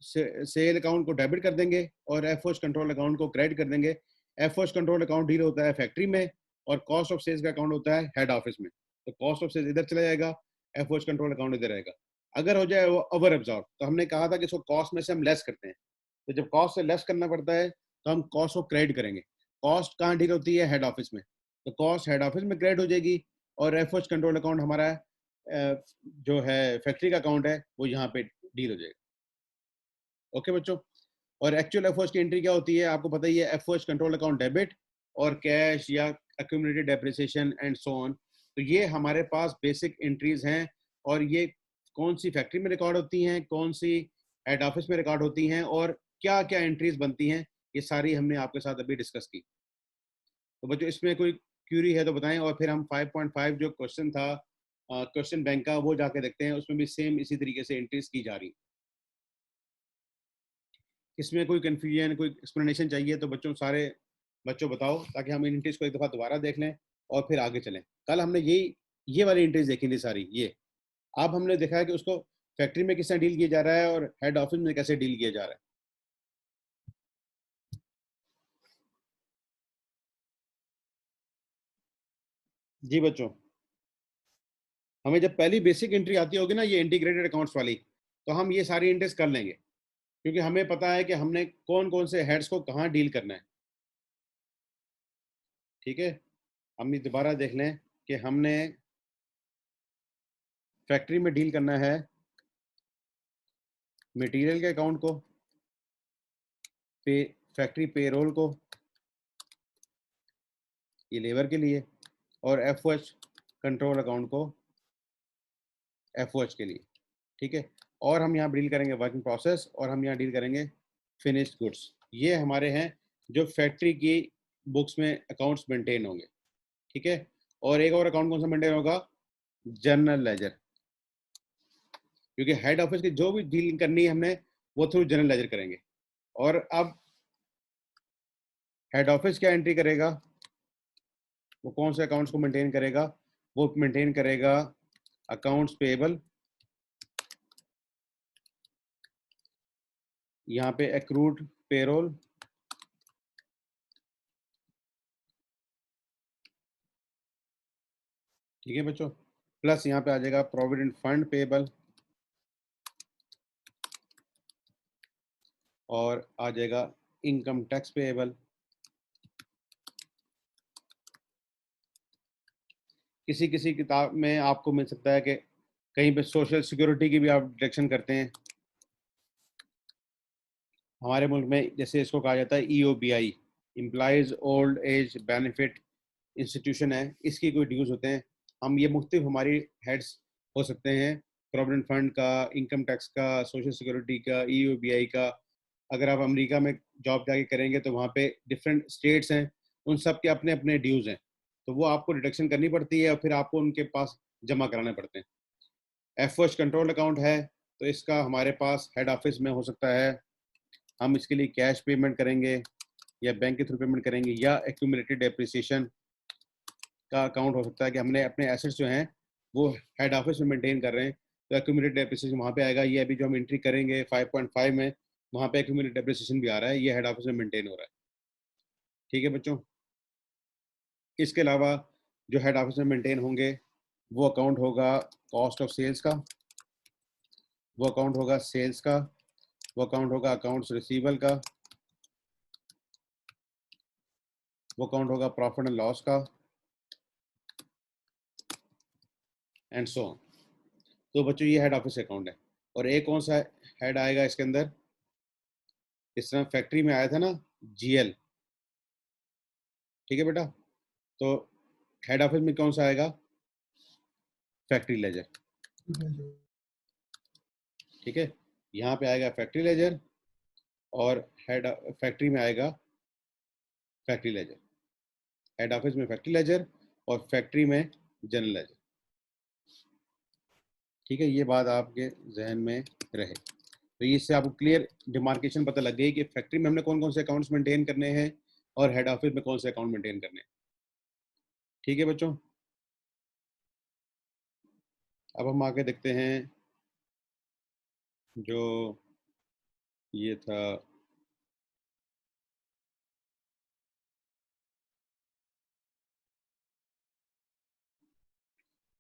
sale account को डेबिट कर देंगे और एफओएच कंट्रोल अकाउंट को क्रेडिट कर देंगे। एफओएच कंट्रोल अकाउंट डील होता है फैक्ट्री में, और कॉस्ट ऑफ सेल्स का अकाउंट होता है हेड ऑफिस में। तो कॉस्ट ऑफ सेल्स इधर चला जाएगा, एफओएच कंट्रोल अकाउंट इधर रहेगा। अगर हो जाए वो ओवर एब्जॉर्ब, तो हमने कहा था कि इसको कॉस्ट में से हम लेस करते हैं, तो जब कॉस्ट से लेस करना पड़ता है तो हम कॉस्ट को क्रेडिट करेंगे। कॉस्ट कहाँ डील होती है? हेड ऑफिस में, तो कॉस्ट हेड ऑफिस में क्रेडिट हो जाएगी, और एफओएच कंट्रोल अकाउंट हमारा जो है फैक्ट्री का अकाउंट है वो यहाँ पे डील हो जाएगा। ओके बच्चों, और एक्चुअल एफओएच की एंट्री क्या होती है, आपको पता ही है, एफओएच कंट्रोल अकाउंट डेबिट और कैश या accumulated depreciation and so on. तो ये हमारे पास बेसिक एंट्रीज हैं, और ये कौन सी फैक्ट्री में रिकॉर्ड होती हैं, कौन सी हेड ऑफिस में रिकॉर्ड होती हैं, और क्या क्या एंट्रीज बनती हैं, ये सारी हमने आपके साथ अभी डिस्कस की। तो बच्चों इसमें कोई क्यूरी है तो बताएं, और फिर हम 5.5 जो क्वेश्चन था क्वेश्चन बैंक का, वो जाके देखते हैं, उसमें भी सेम इसी तरीके से एंट्रीज की जा रही। इसमें कोई कंफ्यूजन, कोई एक्सप्लेनेशन चाहिए तो बच्चों सारे बच्चों बताओ, ताकि हम इन एंट्रीज को एक दफ़ा दोबारा देख लें और फिर आगे चलें। कल हमने ये वाली एंट्रीज देखी थी सारी, ये अब हमने देखा है कि उसको फैक्ट्री में किस तरह डील किया जा रहा है और हेड ऑफिस में कैसे डील किया जा रहा है। जी बच्चों, हमें जब पहली बेसिक एंट्री आती होगी ना, ये इंटीग्रेटेड अकाउंट्स वाली, तो हम ये सारी एंट्रीज कर लेंगे, क्योंकि हमें पता है कि हमने कौन कौन से हेड्स को कहाँ डील करना है। ठीक है, हम ये दोबारा देख लें कि हमने फैक्ट्री में डील करना है मटेरियल के अकाउंट को, फैक्ट्री पेरोल को, ये लेबर के लिए, और एफओएच कंट्रोल अकाउंट को एफओएच के लिए। ठीक है, और हम यहाँ डील करेंगे वर्किंग प्रोसेस, और हम यहाँ डील करेंगे फिनिश्ड गुड्स। ये हमारे हैं जो फैक्ट्री की बुक्स में अकाउंट्स मेंटेन होंगे। ठीक है, और एक और अकाउंट कौन सा मेंटेन होगा, जनरल लेजर, क्योंकि हेड ऑफिस की जो भी डील करनी है हमने, वो थ्रू जनरल लेजर करेंगे। और अब हेड ऑफिस क्या एंट्री करेगा, वो कौन से अकाउंट्स को मेंटेन करेगा, वो मेंटेन करेगा अकाउंट्स पेएबल, यहाँ पे एक्रूड पेरोल, ठीक है बच्चों, प्लस यहाँ पे आ जाएगा प्रोविडेंट फंड पेएबल, और आ जाएगा इनकम टैक्स पेएबल। किसी किसी किताब में आपको मिल सकता है कि कहीं पे सोशल सिक्योरिटी की भी आप डिडक्शन करते हैं। हमारे मुल्क में जैसे इसको कहा जाता है EOBI, employees old age benefit institution है, इसकी कोई ड्यूज होते हैं। हम ये मुख्तलिफ हमारी हेड्स हो सकते हैं, प्रोविडेंट फंड का, इनकम टैक्स का, सोशल सिक्योरिटी का, EOBI का। अगर आप अमेरिका में जॉब जाके करेंगे तो वहाँ पे डिफरेंट स्टेट्स हैं, उन सब के अपने अपने ड्यूज हैं, तो वो आपको डिडक्शन करनी पड़ती है और फिर आपको उनके पास जमा कराने पड़ते हैं। एफओएच कंट्रोल अकाउंट है, तो इसका हमारे पास हेड ऑफिस में हो सकता है, हम इसके लिए कैश पेमेंट करेंगे या बैंक के थ्रू पेमेंट करेंगे, या एक्यूमुलेटेड डेप्रिसिएशन का अकाउंट हो सकता है कि हमने अपने एसेट्स जो हैं वो हेड ऑफिस में मेंटेन कर रहे हैं, तो एक्यूमुलेटेड डेप्रिसिएशन वहाँ पे आएगा। ये अभी जो हम एंट्री करेंगे 5.5 में, वहाँ पे एक्यूमुलेटेड डेप्रिसिएशन भी आ रहा है, ये हेड ऑफिस में मेंटेन हो रहा है। ठीक है बच्चों, इसके अलावा जो हेड ऑफिस में मेंटेन होंगे, वो अकाउंट होगा कॉस्ट ऑफ सेल्स का, वो अकाउंट होगा सेल्स का, वो अकाउंट होगा अकाउंट्स रिसीवेबल का, वो अकाउंट होगा प्रॉफिट एंड लॉस का, एंड सो ऑन। तो बच्चों ये हेड ऑफिस अकाउंट है। और एक कौन सा हेड आएगा इसके अंदर, इस तरह फैक्ट्री में आया था ना, GL। ठीक है बेटा, तो हेड ऑफिस में कौन सा आएगा, फैक्ट्री लेजर। ठीक है, यहाँ पे आएगा फैक्ट्री लेजर, और हेड फैक्ट्री में आएगा फैक्ट्री लेजर, हेड ऑफिस में फैक्ट्री लेजर, और फैक्ट्री में जनरल लेजर। ठीक है, ये बात आपके जहन में रहे, तो इससे आपको क्लियर डिमार्केशन पता लग गई कि फैक्ट्री में हमने कौन कौन से अकाउंट्स मेंटेन करने हैं और हेड ऑफिस में कौन से अकाउंट मेंटेन करने हैं। ठीक है बच्चों, अब हम आगे देखते हैं जो ये था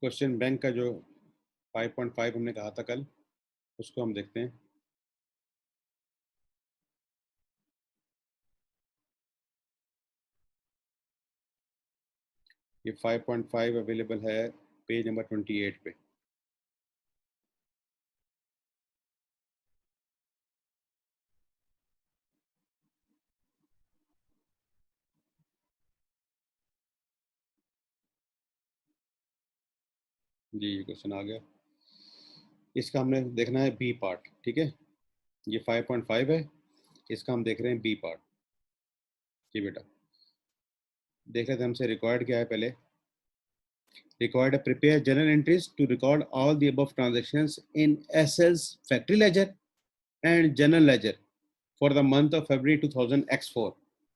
क्वेश्चन बैंक का, जो 5.5 हमने कहा था कल, उसको हम देखते हैं। ये 5.5 अवेलेबल है पेज नंबर 28 पे। जी क्वेश्चन आ गया। इसका हमने देखना है बी पार्ट, ठीक है। ये 5.5 है, इसका हम देख रहे हैं बी पार्ट। जी बेटा, देख लेते हैं हमसे रिक्वायर्ड क्या है पहले। Required to prepare journal entries to record all the above transactions in SL's factory ledger and general ledger for the month of February 2000 X4।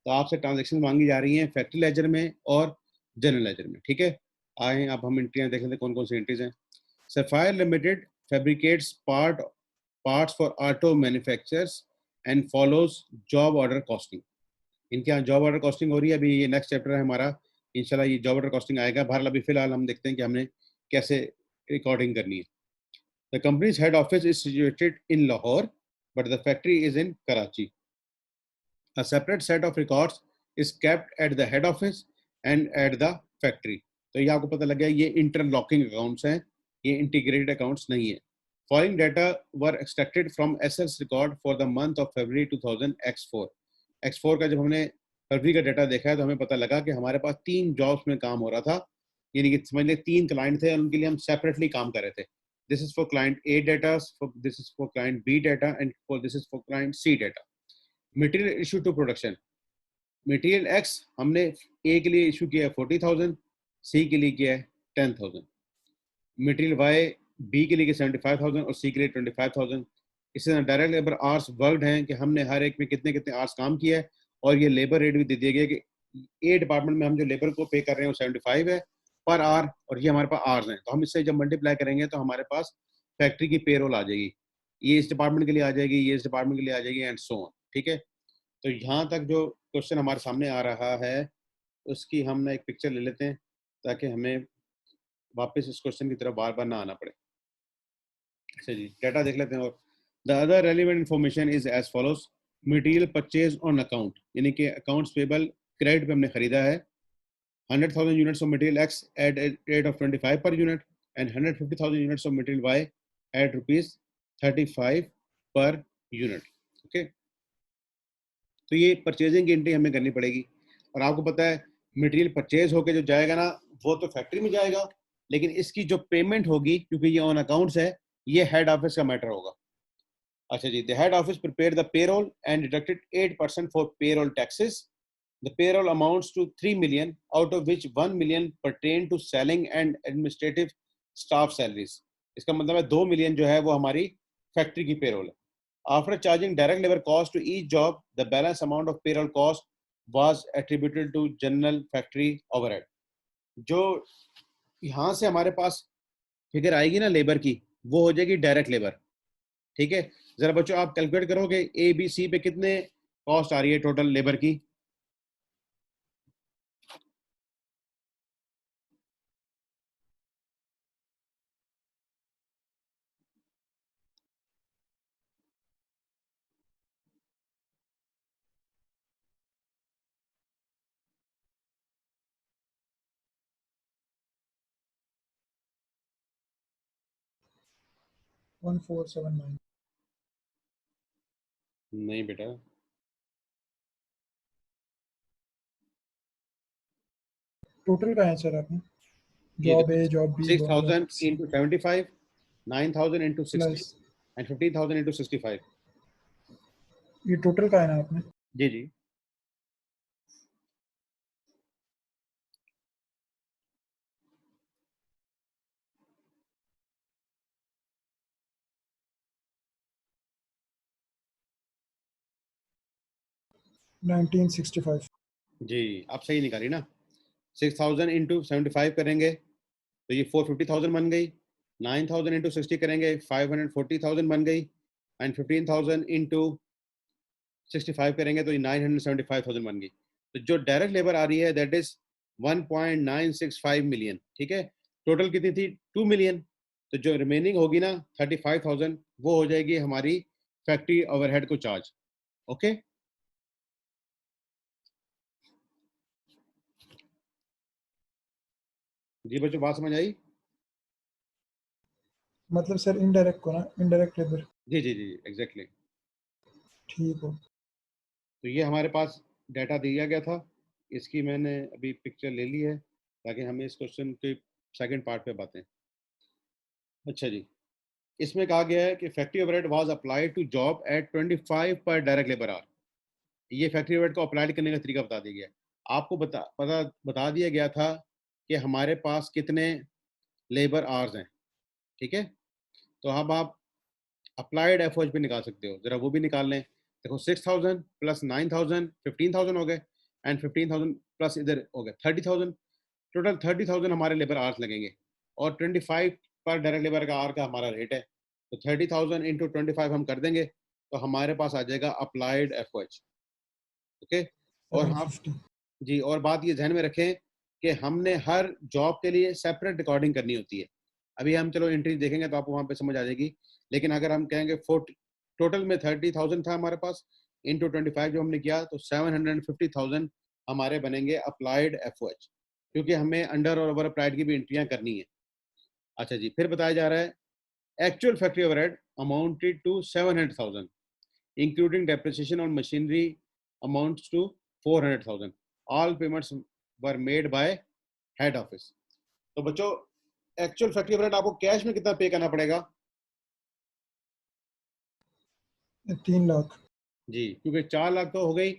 तो आपसे ट्रांजेक्शन मांगी जा रही हैं फैक्ट्री लेजर में और जनरल लेजर में, ठीक है। आए अब हम एंट्रियां देख लेते हैं कौन कौन सी एंट्रीज हैं। Sapphire Limited fabricates parts for auto manufacturers and follows job order costing. इनके यहाँ जॉब ऑर्डर कॉस्टिंग हो रही है, अभी ये नेक्स्ट चैप्टर है हमारा, इंशाल्लाह ये जॉब ऑर्डर कॉस्टिंग आएगा। बहरहाल अभी फिलहाल हम देखते हैं कि हमने कैसे रिकॉर्डिंग करनी है। The companies head office is situated in Lahore but the factory is in Karachi. A separate set of records is kept at the head office and at the factory। तो ये आपको पता लग गया, ये इंटरलॉकिंग अकाउंट्स हैं, ये इंटीग्रेटेड अकाउंट्स नहीं है। Following data were extracted from SL's record for the month of February 2000 X4। X4 का जब हमने फरवरी का डाटा देखा है तो हमें पता लगा कि हमारे पास 3 जॉब्स में काम हो रहा था, यानी कि समझ लें 3 क्लाइंट थे और उनके लिए हम सेपरेटली काम कर रहे थे। This is for client A data, this is for client B data and this is for client C data. Material issue to production, material X हमने ए के लिए इशू किया है 40,000, सी के लिए किया है 10,000। मटेरियल वाई बी के लिए किया 75,000 और सी के लिए 25,000। इससे डायरेक्ट लेबर आवर्स वर्कड हैं कि हमने हर एक में कितने कितने आवर्स काम किया है, और ये लेबर रेट भी दे दिया गया कि ए डिपार्टमेंट में हम जो लेबर को पे कर रहे हैं वो 75 है पर आवर, और ये हमारे पास आवर्स हैं। तो हम इससे जब मल्टीप्लाई करेंगे तो हमारे पास फैक्ट्री की पेरोल आ जाएगी, ये इस डिपार्टमेंट के लिए आ जाएगी, ये इस डिपार्टमेंट के लिए आ जाएगी एंड सो ऑन, ठीक है। तो यहाँ तक जो क्वेश्चन हमारे सामने आ रहा है उसकी हम एक पिक्चर ले लेते हैं ताकि हमें वापस इस क्वेश्चन की तरफ बार बार ना आना पड़े। अच्छा जी, डाटा देख लेते हैं। और the other relevant information is as follows. Material purchase on account, यानी कि अकाउंट्स पेबल क्रेडिट पे हमने खरीदा है 100,000 units of material X at rate of 25 per unit and 150,000 units of material Y at ₹35 per unit, okay. तो ये purchasing की entry हमें करनी पड़ेगी। और आपको पता है मटेरियल परचेज होके जो जाएगा ना वो तो फैक्ट्री में जाएगा, लेकिन इसकी जो पेमेंट होगी क्योंकि ये ऑन अकाउंट्स है, ये हेड ऑफिस का मैटर होगा। अच्छा जी, the head office prepare the payroll and deducted 8% for payroll taxes. The payroll amounts to 3 million, out of which 1 million pertain to selling and administrative staff salaries. इसका मतलब है 2 million जो है वो हमारी फैक्ट्री की पेरोल है। After charging direct labor cost to each job, the balance amount of payroll cost was attributed to general factory overhead। जो यहाँ से हमारे पास फिगर आएगी ना लेबर की, वो हो जाएगी डायरेक्ट लेबर, ठीक है। जरा बच्चों आप कैलकुलेट करोगे ए बी सी पे कितने कॉस्ट आ रही है टोटल लेबर की। $1,479। नहीं बेटा, टोटल का है सर आपने? ये जॉब देखो ए, जॉब बी, दोनों का 6,000 into 75, 9,000 into 60 plus and 15,000 into 65। ये टोटल का है ना आपने? जी जी। 1965। जी आप सही निकाली ना। 6,000 इंटू 75 करेंगे तो ये 450,000 बन गई। 9,000 इंटू 60 करेंगे 540,000 बन गई। एंड 15,000 इंटू 65 करेंगे तो ये 975,000 बन गई। तो जो डायरेक्ट लेबर आ रही है दैट इज 1.965 मिलियन, ठीक है। टोटल कितनी थी 2 मिलियन। तो जो रिमेनिंग होगी ना 35,000 वो हो जाएगी हमारी फैक्ट्री ओवरहेड को चार्ज, ओके। जी बच्चों बात समझ आई। मतलब सर इनडायरेक्ट को ना, इनडायरेक्ट लेबर। जी जी जी एग्जैक्टली। ठीक हो। तो ये हमारे पास डाटा दिया गया था, इसकी मैंने अभी पिक्चर ले ली है ताकि हमें इस क्वेश्चन के सेकंड पार्ट पे बातें। अच्छा जी, इसमें कहा गया है कि factory overhead was applied to job at 25 per direct labour hour. ये फैक्ट्री ओवरहेड को अप्लाई करने का तरीका बता दिया गया है। आपको बता दिया गया था कि हमारे पास कितने लेबर आवर्स हैं, ठीक है? तो अब आप अप्लाइड एफओएच भी निकाल सकते हो, जरा वो भी निकाल लें। देखो 6000 प्लस 9000 15000 हो गए, एंड 15000 प्लस इधर हो गए 30000। टोटल 30000 हमारे लेबर आवर्स लगेंगे, और 25 पर डायरेक्ट लेबर का आवर का हमारा रेट है। तो 30000 इंटू 25 हम कर देंगे, तो हमारे पास आ जाएगा अप्लाइड एफओएच। ओके। और हाँ 750। जी, और बात ये ध्यान में रखें कि हमने हर जॉब के लिए सेपरेट रिकॉर्डिंग करनी होती है। अभी हम चलो एंट्री देखेंगे तो आपको वहाँ पे समझ आ जाएगी। लेकिन अगर हम कहेंगे 40 टोटल में 30,000 था हमारे पास, इंटू 25 जो हमने किया, तो 750,000 हमारे बनेंगे अप्लाइड एफओएच, क्योंकि हमें अंडर और ओवर अप्लाइड की भी एंट्रियाँ करनी है। अच्छा जी, फिर बताया जा रहा है actual factory overhead amounted to 700,000 including depreciation on machinery amounts to 400,000. All payments were made by head office. तो बच्चों, एक्चुअल फैक्ट्री ओवरहेड आपको कैश में कितना पे करना पड़ेगा? 3 लाख। जी, क्योंकि 4 लाख तो हो गई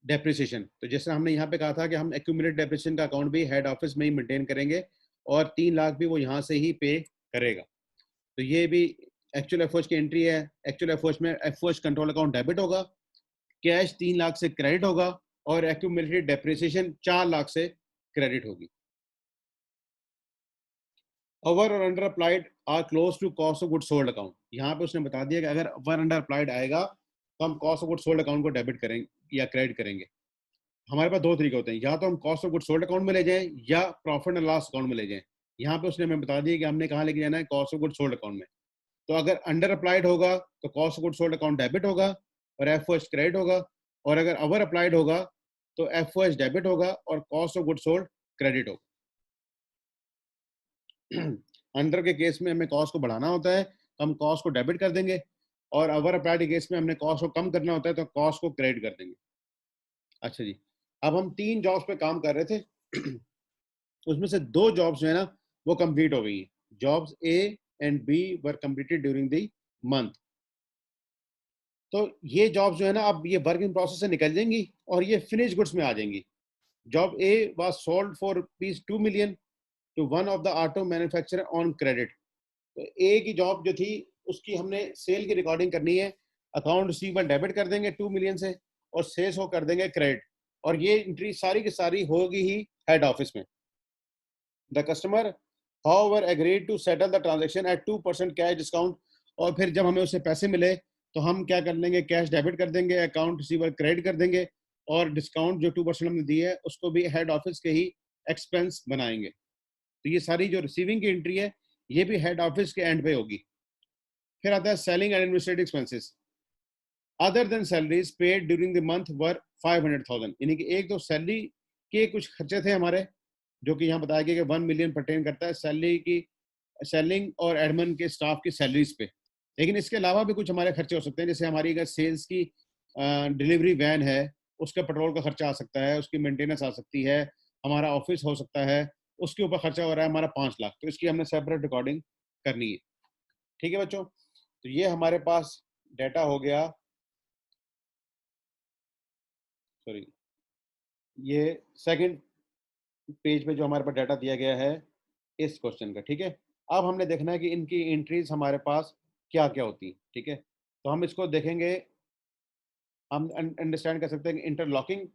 डेप्रिसिएशन। तो जैसे हमने यहाँ पे कहा था कि हम एक्यूमुलेट डेप्रिसिएशन का अकाउंट भी हेड ऑफिस में ही मेंटेन करेंगे, और 3 लाख भी वो यहाँ से ही पे करेगा। तो ये भी एक्चुअल एफओएच की एंट्री है। एक्चुअल एफओएच में एफओएच कंट्रोल अकाउंट डेबिट होगा, कैश 3 लाख से क्रेडिट होगा, और एक्यूमुलेटेड डेप्रिसिएशन 4 लाख से क्रेडिट होगी। ओवर और under applied are close to cost of good sold account. यहाँ पे उसने बता दिया कि अगर ओवर अंडर अप्लाइड आएगा तो हम cost of good sold account को डेबिट करेंगे या क्रेडिट करेंगे। हमारे पास दो तरीके होते हैं, या तो हम cost of good sold account में ले जाएं या प्रॉफिट एंड लॉस अकाउंट में ले जाएं। यहाँ पे उसने हमें बता दिया कि हमने कहाँ लेके जाना है, cost of good sold account में। तो अगर अंडर अप्लाइड होगा तो cost of good sold account debit होगा और एफओएच क्रेडिट होगा, और अगर ओवर अप्लाइड होगा तो एफओएच डेबिट होगा और cost of good sold credit होगा। अंडर के केस में हमें कॉस्ट को बढ़ाना होता है तो हम कॉस्ट को डेबिट कर देंगे, और ओवर अप्लाइड के केस में हमने कॉस्ट को कम करना होता है तो कॉस्ट को क्रेडिट कर देंगे। अच्छा जी, अब हम 3 जॉब्स पे काम कर रहे थे। उसमें से 2 जॉब्स जो है ना वो कंप्लीट हो गई हैं। Jobs A and B were completed during the month. तो ये जॉब्स जो है ना अब ये वर्क इन प्रोसेस से निकल जाएंगी और ये फिनिश गुड्स में आ जाएंगी। Job A was sold for ₹2 million to one of the auto manufacturer on credit. तो ए की जॉब जो थी उसकी हमने सेल की रिकॉर्डिंग करनी है। अकाउंट रिसीवेबल डेबिट कर देंगे 2 मिलियन से, और सेल्स को कर देंगे क्रेडिट, और ये एंट्री सारी की सारी होगी ही हेड ऑफिस में। The customer however agreed to settle the transaction at 2% cash discount. और फिर जब हमें उससे पैसे मिले तो हम क्या कर लेंगे, कैश डेबिट कर देंगे, अकाउंट रिसीवर क्रेडिट कर देंगे, और डिस्काउंट जो 2% हमने दी है उसको भी हेड ऑफिस के ही एक्सपेंस बनाएंगे। तो ये सारी जो रिसीविंग की एंट्री है ये भी हेड ऑफिस के एंड पे होगी। फिर आता है selling and administrative expenses other than salaries paid during the month were 500,000। यानी कि एक तो सैलरी के कुछ खर्चे थे हमारे, जो कि यहाँ बताया गया कि 1 मिलियन परटेन करता है सैलरी की, सेलिंग और एडमिन के स्टाफ की सैलरीज पे। लेकिन इसके अलावा भी कुछ हमारे खर्चे हो सकते हैं, जैसे हमारी अगर सेल्स की डिलीवरी वैन है उसका पेट्रोल का खर्चा आ सकता है, उसकी मेंटेनेंस आ सकती है, हमारा ऑफिस हो सकता है, उसके ऊपर खर्चा हो रहा है हमारा 5 लाख। तो इसकी हमने सेपरेट रिकॉर्डिंग करनी है। ठीक है बच्चों, तो ये हमारे पास डाटा हो गया, सॉरी, ये सेकंड पेज पे जो हमारे पास डाटा दिया गया है इस क्वेश्चन का। ठीक है, अब हमने देखना है कि इनकी एंट्रीज हमारे पास क्या क्या होती है। ठीक है, तो हम इसको देखेंगे, हम अंडरस्टैंड कर सकते हैं कि इंटरलॉकिंग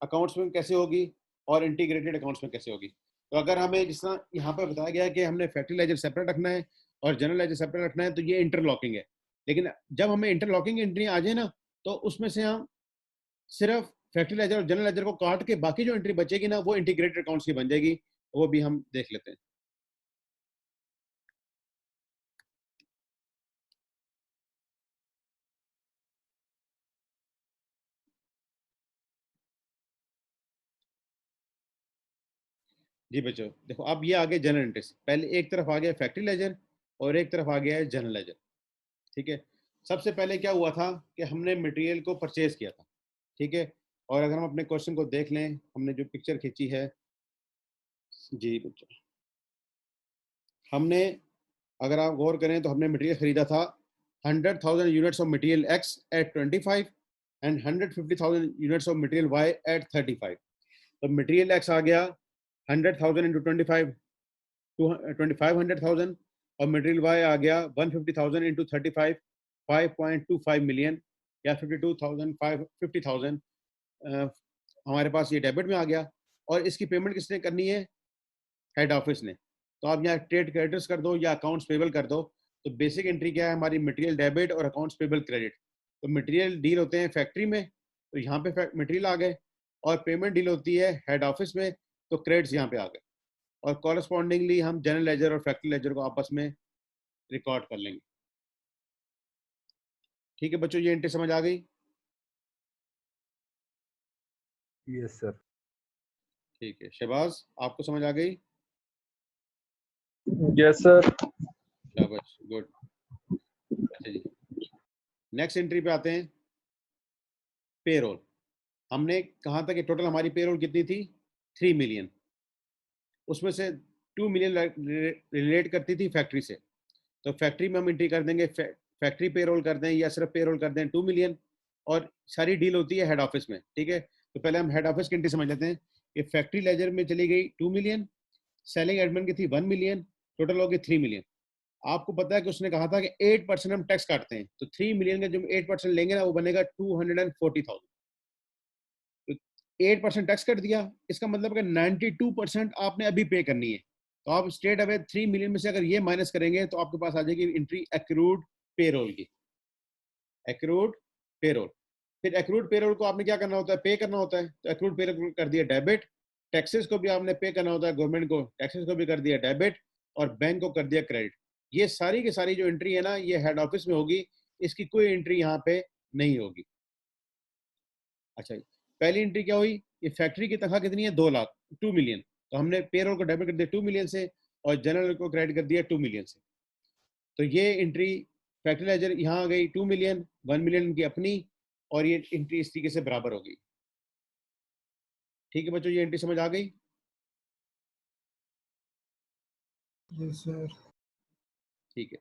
अकाउंट्स में कैसे होगी और इंटीग्रेटेड अकाउंट्स में कैसे होगी। तो अगर हमें जिस तरह यहाँ पर बताया गया है कि हमने फैक्ट्री लेजर सेपरेट रखना है और जनरल लेजर सेपरेट रखना है, तो ये इंटरलॉकिंग है। लेकिन जब हमें इंटरलॉकिंग एंट्री आ जाए ना, तो उसमें से हम सिर्फ फैक्ट्री लेजर और जनरल लेजर को काट के बाकी जो एंट्री बचेगी ना वो इंटीग्रेटेड अकाउंट्स की बन जाएगी। वो भी हम देख लेते हैं। जी बच्चों देखो, अब ये आ गए जनरल एंट्रीज। पहले एक तरफ आ गया फैक्ट्री लेजर और एक तरफ आ गया है जनरल लेजर। ठीक है, सबसे पहले क्या हुआ था कि हमने मटेरियल को परचेज किया था। ठीक है, और अगर हम अपने क्वेश्चन को देख लें, हमने जो पिक्चर खींची है, जी बच्चों, हमने, अगर आप गौर करें तो हमने मटेरियल खरीदा था 100,000 units of material X at 25 and 150,000 units of material Y at 35। तो मटेरियल एक्स आ गया 100,000 इंटू 25 2,500,000 और मटेरियल वाई आ गया 150,000 इंटू 35 5.25 मिलियन या 50,000 हमारे पास ये डेबिट में आ गया। और इसकी पेमेंट किसने करनी है? हेड ऑफिस ने। तो आप यहाँ ट्रेड क्रेडिटर्स कर दो या अकाउंट्स पेबल कर दो। तो बेसिक एंट्री क्या है हमारी? मटेरियल डेबिट और अकाउंट्स पेबल क्रेडिट। तो मटेरियल डील होते हैं फैक्ट्री में, तो यहाँ पे मटेरियल आ गए, और पेमेंट डील होती है हेड ऑफिस में, तो क्रेडिट्स यहाँ पे आ गए। और कॉरस्पॉन्डिंगली हम जनरल लेजर और फैक्ट्री लेजर को आपस में रिकॉर्ड कर लेंगे। ठीक है बच्चों, ये एंट्री समझ आ गई? Yes sir. ठीक है शहबाज, आपको समझ आ गई? Yes sir. शाबाश, गुड। अच्छा जी, नेक्स्ट एंट्री पे आते हैं। पेरोल। हमने कहा था कि टोटल हमारी पेरोल कितनी थी? 3 मिलियन। उसमें से 2 मिलियन रिलेट करती थी फैक्ट्री से। तो फैक्ट्री में हम एंट्री कर देंगे, फैक्ट्री पेरोल कर दें या सिर्फ पेरोल कर दें 2 मिलियन। और सारी डील होती है हेड ऑफिस में। ठीक है, तो पहले हम हेड ऑफिस की एंट्री समझ लेते हैं कि फैक्ट्री लेजर में चली गई 2 मिलियन, सेलिंग एडमिन की थी 1 मिलियन, टोटल हो गई 3 मिलियन। आपको पता है कि उसने कहा था कि 8% हम टैक्स काटते हैं, तो 3 मिलियन का जब 8% लेंगे ना, वो बनेगा 240,000। तो 8% टैक्स कट दिया, इसका मतलब है 92% आपने अभी पे करनी है। तो आप स्ट्रेट अवे 3 मिलियन में से अगर ये माइनस करेंगे तो आपके पास आ जाएगी एंट्री एक्रूड पेरोल की। Accrued payroll. फिर एक्रूड पेरोल को आपने क्या करना होता है? पे करना होता है। तो एक्रूड पेरोल कर दिया डेबिट। टैक्सेस को भी आपने पे करना होता है, गवर्नमेंट को टैक्सेस को भी कर दिया डेबिट, और बैंक को कर दिया क्रेडिट। ये सारी की सारी जो एंट्री है ना, ये हेड ऑफिस में होगी, इसकी कोई एंट्री यहाँ पे नहीं होगी। अच्छा, पहली एंट्री क्या हुई? ये फैक्ट्री की तनख्वाह कितनी है? 2 लाख, 2 मिलियन। तो हमने पेरोल को डेबिट कर दिया 2 मिलियन से, और जनरल को क्रेडिट कर दिया 2 मिलियन से। तो ये एंट्री फैक्ट्री लेजर यहाँ आ गई 2 मिलियन, 1 मिलियन की अपनी, और ये एंट्री इस तरीके से बराबर हो गई। ठीक है बच्चों, ये एंट्री समझ आ गई? Yes sir. ठीक है,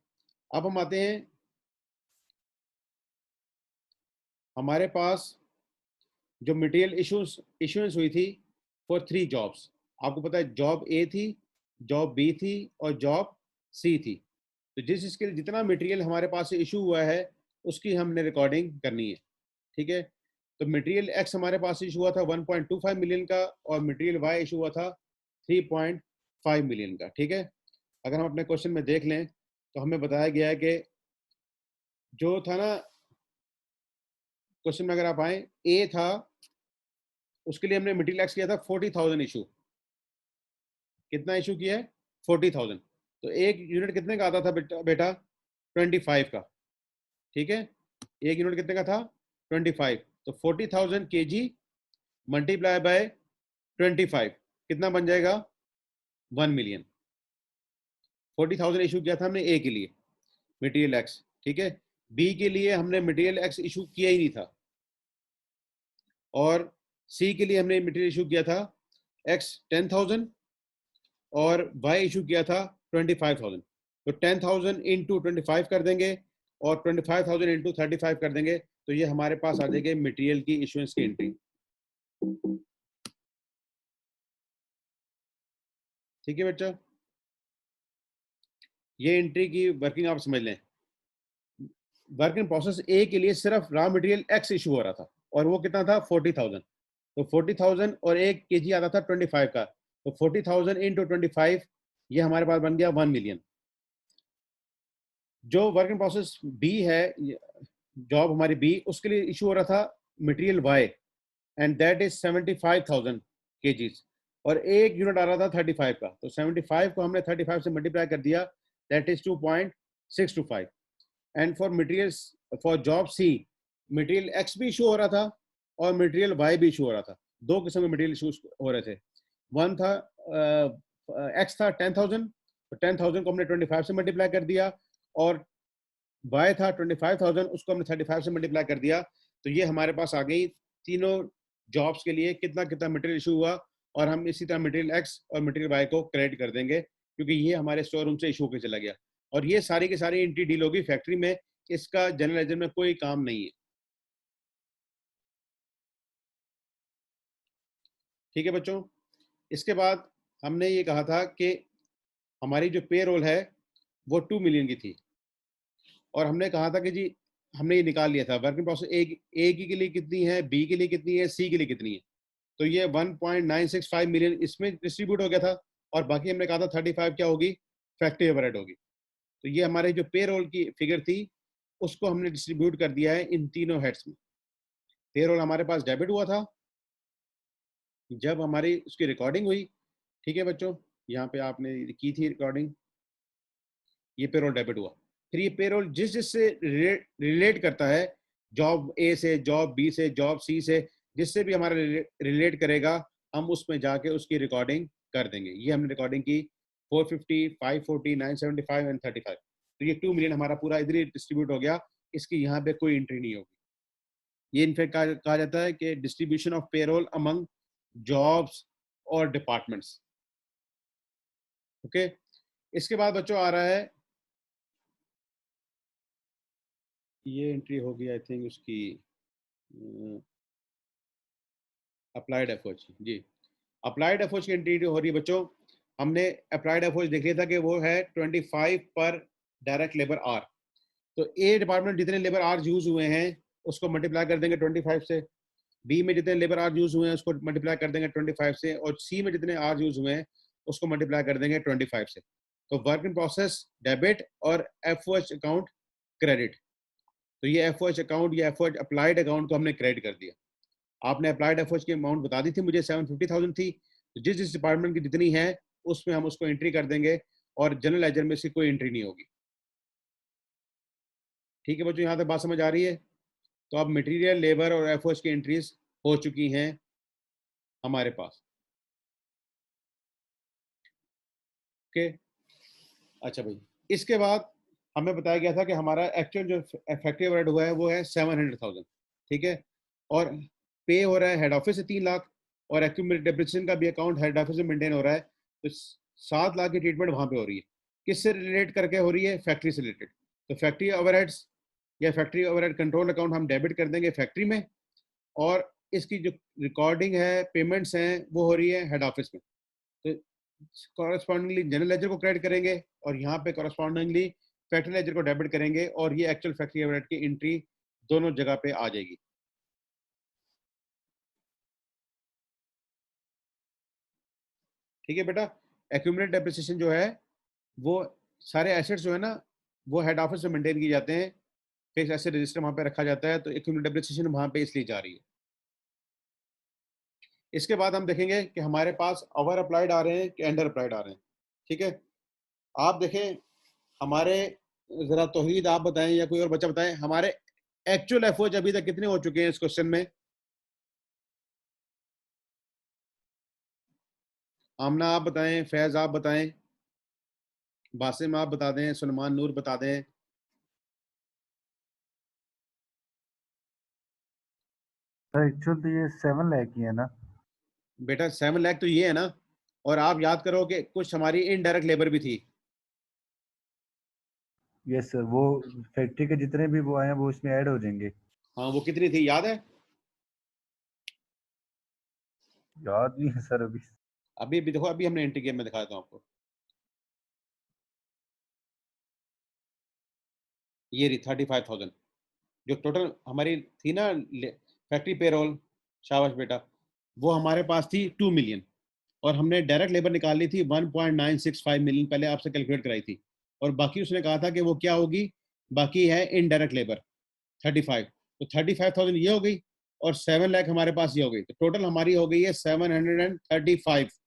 अब हम आते हैं, हमारे पास जो मटेरियल इशुएंस हुई थी फॉर 3 जॉब्स। आपको पता है जॉब ए थी, जॉब बी थी और जॉब सी थी। तो जिसके लिए जितना मटेरियल हमारे पास से इशू हुआ है उसकी हमने रिकॉर्डिंग करनी है। ठीक है, तो मटेरियल एक्स हमारे पास इशू हुआ था 1.25 मिलियन का, और मटेरियल वाई इशू हुआ था 3.5 मिलियन का। ठीक है, अगर हम अपने क्वेश्चन में देख लें तो हमें बताया गया है कि जो था ना क्वेश्चन में, अगर आप आए, ए था, उसके लिए हमने मटेरियल एक्स किया था 40,000 इशू। कितना इशू किया है? 40,000। तो एक यूनिट कितने का आता था बेटा? 25 का। ठीक है, एक यूनिट कितने का था? 25। तो 40,000 kg मल्टीप्लाई बाय 25 कितना बन जाएगा? 1 मिलियन। 40,000 इशू किया था हमने ए के लिए मटेरियल एक्स। ठीक है, बी के लिए हमने मटेरियल एक्स इशू किया ही नहीं था, और सी के लिए हमने मटेरियल इशू किया था एक्स 10,000 और वाई इशू किया था 25,000। तो 10,000 इंटू 25 कर देंगे और 25,000 इंटू 35 कर देंगे, तो ये हमारे पास आ जाएगी मटेरियल की इशुएंस की एंट्री। ठीक है बच्चा, ये एंट्री की वर्किंग आप समझ लें। वर्क इन प्रोसेस ए के लिए सिर्फ रॉ मटेरियल एक्स इशू हो रहा था, और वो कितना था? 40,000। तो 40,000 और 1 kg आता था 25 का, तो 40,000 इंटू 25 ये हमारे पास बन गया 1 मिलियन। जो वर्क इन प्रोसेस बी है, जॉब हमारी बी, उसके लिए इशू हो रहा था material Y, and that is 75,000 kgs, और एक यूनिट आ रहा था 35 का। तो 75 को हमने 35 से मल्टीप्लाई कर दिया, that is 2.625। And for materials, for job C, material X भी इशू हो रहा था और मटेरियल वाई भी इशू हो रहा था। दो किस्म के मटेरियल इशूज हो रहे थे। वन था एक्स था 10,000, तो 10,000 को हमने 25 से मल्टीप्लाई कर दिया, और वाई था 25,000, उसको हमने 35 से मल्टीप्लाई कर दिया। तो ये हमारे पास आ गई तीनों जॉब्स के लिए कितना कितना मटेरियल इशू हुआ, और हम इसी तरह मटेरियल एक्स और मटेरियल वाई को क्रेडिट कर देंगे क्योंकि ये हमारे स्टोर रूम से इशू होकर चला गया, और ये सारी की सारी एंट्री डील होगी फैक्ट्री में, इसका जनरल लेजर में कोई काम नहीं है। ठीक है बच्चों, इसके बाद हमने ये कहा था कि हमारी जो पे रोल है वो 2 मिलियन की थी, और हमने कहा था कि जी हमने ये निकाल लिया था वर्किंग प्रोसेस ए की के लिए कितनी है, बी के लिए कितनी है, सी के लिए कितनी है। तो ये 1.965 मिलियन इसमें डिस्ट्रीब्यूट हो गया था, और बाकी हमने कहा था 35 क्या होगी, फैक्ट्री ओवरहेड होगी। तो ये हमारे जो पे रोल की फिगर थी उसको हमने डिस्ट्रीब्यूट कर दिया है इन तीनों हेड्स में। पे रोल हमारे पास डेबिट हुआ था जब हमारी उसकी रिकॉर्डिंग हुई। ठीक है बच्चों, यहाँ पे आपने की थी रिकॉर्डिंग, ये पेरोल डेबिट हुआ। फिर ये पेरोल जिस जिससे रिलेट करता है, जॉब ए से, जॉब बी से, जॉब सी से, जिससे भी हमारा रिलेट करेगा हम उसमें जाके उसकी रिकॉर्डिंग कर देंगे। ये हमने रिकॉर्डिंग की 450, 540, 975 एंड 35। तो ये 2 मिलियन हमारा पूरा इधर ही डिस्ट्रीब्यूट हो गया, इसकी यहाँ पे कोई एंट्री नहीं होगी। ये इनफैक्ट कहा जाता है कि distribution of payroll among jobs और डिपार्टमेंट्स। ओके, इसके बाद बच्चों आ रहा है, ये एंट्री होगी आई थिंक उसकी अप्लाइड एफर्ट्स। जी, अप्लाइड एफर्ट्स की एंट्री हो रही है बच्चों। हमने अप्लाइड एफर्ट्स देख लिया था कि वो है 25 पर डायरेक्ट लेबर आर। तो ए डिपार्टमेंट जितने लेबर आर यूज हुए हैं उसको मल्टीप्लाई कर देंगे 25 से, बी में जितने लेबर आर यूज हुए हैं उसको मल्टीप्लाई कर देंगे 25 से, और सी में जितने आर यूज हुए हैं उसको मल्टीप्लाई कर देंगे 25 से। तो वर्क इन प्रोसेस डेबिट और एफओएच अकाउंट क्रेडिट। तो ये एफओएच अकाउंट या एफओएच अप्लाइड अकाउंट को हमने क्रेडिट कर दिया। आपने अप्लाइड एफओएच की अमाउंट बता दी थी मुझे, 750,000 थी। तो जिस जिस डिपार्टमेंट की जितनी है उसमें हम उसको एंट्री कर देंगे, और जनरल लेजर में इसकी कोई एंट्री नहीं होगी। ठीक है बच्चों, यहाँ तक बात समझ आ रही है? तो अब मटेरियल, लेबर और एफओएच की एंट्रीज हो चुकी हैं हमारे पास। ओके, अच्छा भाई, इसके बाद हमें बताया गया था कि हमारा एक्चुअल जो फैक्ट्री ओवरहेड हुआ है वो है 700,000। ठीक है, और पे हो रहा है हेड ऑफिस से 3 लाख, और एक्यूमुलेटेड डेप्रिसिएशन का भी अकाउंट हेड ऑफिस में मेंटेन हो रहा है। तो 7 लाख की ट्रीटमेंट वहां पे हो रही है। किससे रिलेट करके हो रही है? फैक्ट्री से रिलेटेड। तो फैक्ट्री ओवरहेड्स या फैक्ट्री ओवरहेड कंट्रोल अकाउंट हम डेबिट कर देंगे फैक्ट्री में, और इसकी जो रिकॉर्डिंग है, पेमेंट्स हैं, वो हो रही है हेड ऑफिस में। तो कॉरेस्पॉन्डिंगली जनरल लेजर को क्रेडिट करेंगे, और यहाँ पे कॉरेस्पॉन्डिंगली फैक्ट्री लेजर को डेबिट करेंगे, और ये एक्चुअल फैक्ट्री ओवरहेड की एंट्री दोनों जगह पे आ जाएगी। ठीक है बेटा, एक्यूमुलेटेड डेप्रिसिएशन जो है वो सारे एसेट्स जो है ना वो हेड ऑफिस में मेंटेन किए जाते हैं, फिक्स एसेट रजिस्टर वहां पे रखा जाता है। तो एक्यूमुलेटेड डेप्रिसिएशन वहां पे इसलिए जा रही है। इसके बाद हम देखेंगे कि हमारे पास ओवर अप्लाइड आ रहे हैं कि अंडर अप्लाइड आ रहे हैं। ठीक है, आप देखें हमारे, जरा तौहीद आप बताएं या कोई और बच्चा बताएं, हमारे एक्चुअल एफओज अभी तक कितने हो चुके हैं इस क्वेश्चन में? आमना आप बताएं, फैज आप बताएं, बासिम आप बता दें, सलमान नूर बता दें। सर एक्चुअल तो ये 7 लाख ही है ना? बेटा 7 लाख तो ये है ना, और आप याद करो कि कुछ हमारी इनडायरेक्ट लेबर भी थी। यस सर, वो फैक्ट्री के जितने भी वो आए हैं वो इसमें ऐड हो जाएंगे। हाँ, वो कितनी थी याद है? याद नहीं है सर अभी। अभी भी देखो, अभी हमने एंट्री किया, मैं दिखाता हूँ आपको। ये रही 35,000 जो टोटल हमारी थी ना फैक्ट्री पेरोल। शाबाश बेटा, वो हमारे पास थी 2 मिलियन, और हमने डायरेक्ट लेबर निकाल ली थी 1.965 मिलियन, पहले आपसे कैलकुलेट कराई थी। और बाकी उसने कहा था कि वो क्या होगी, बाकी है इनडायरेक्ट लेबर 35। तो 35,000 ये हो गई, और 7 लाख हमारे पास ये हो गई। तो टोटल हमारी हो गई है 735,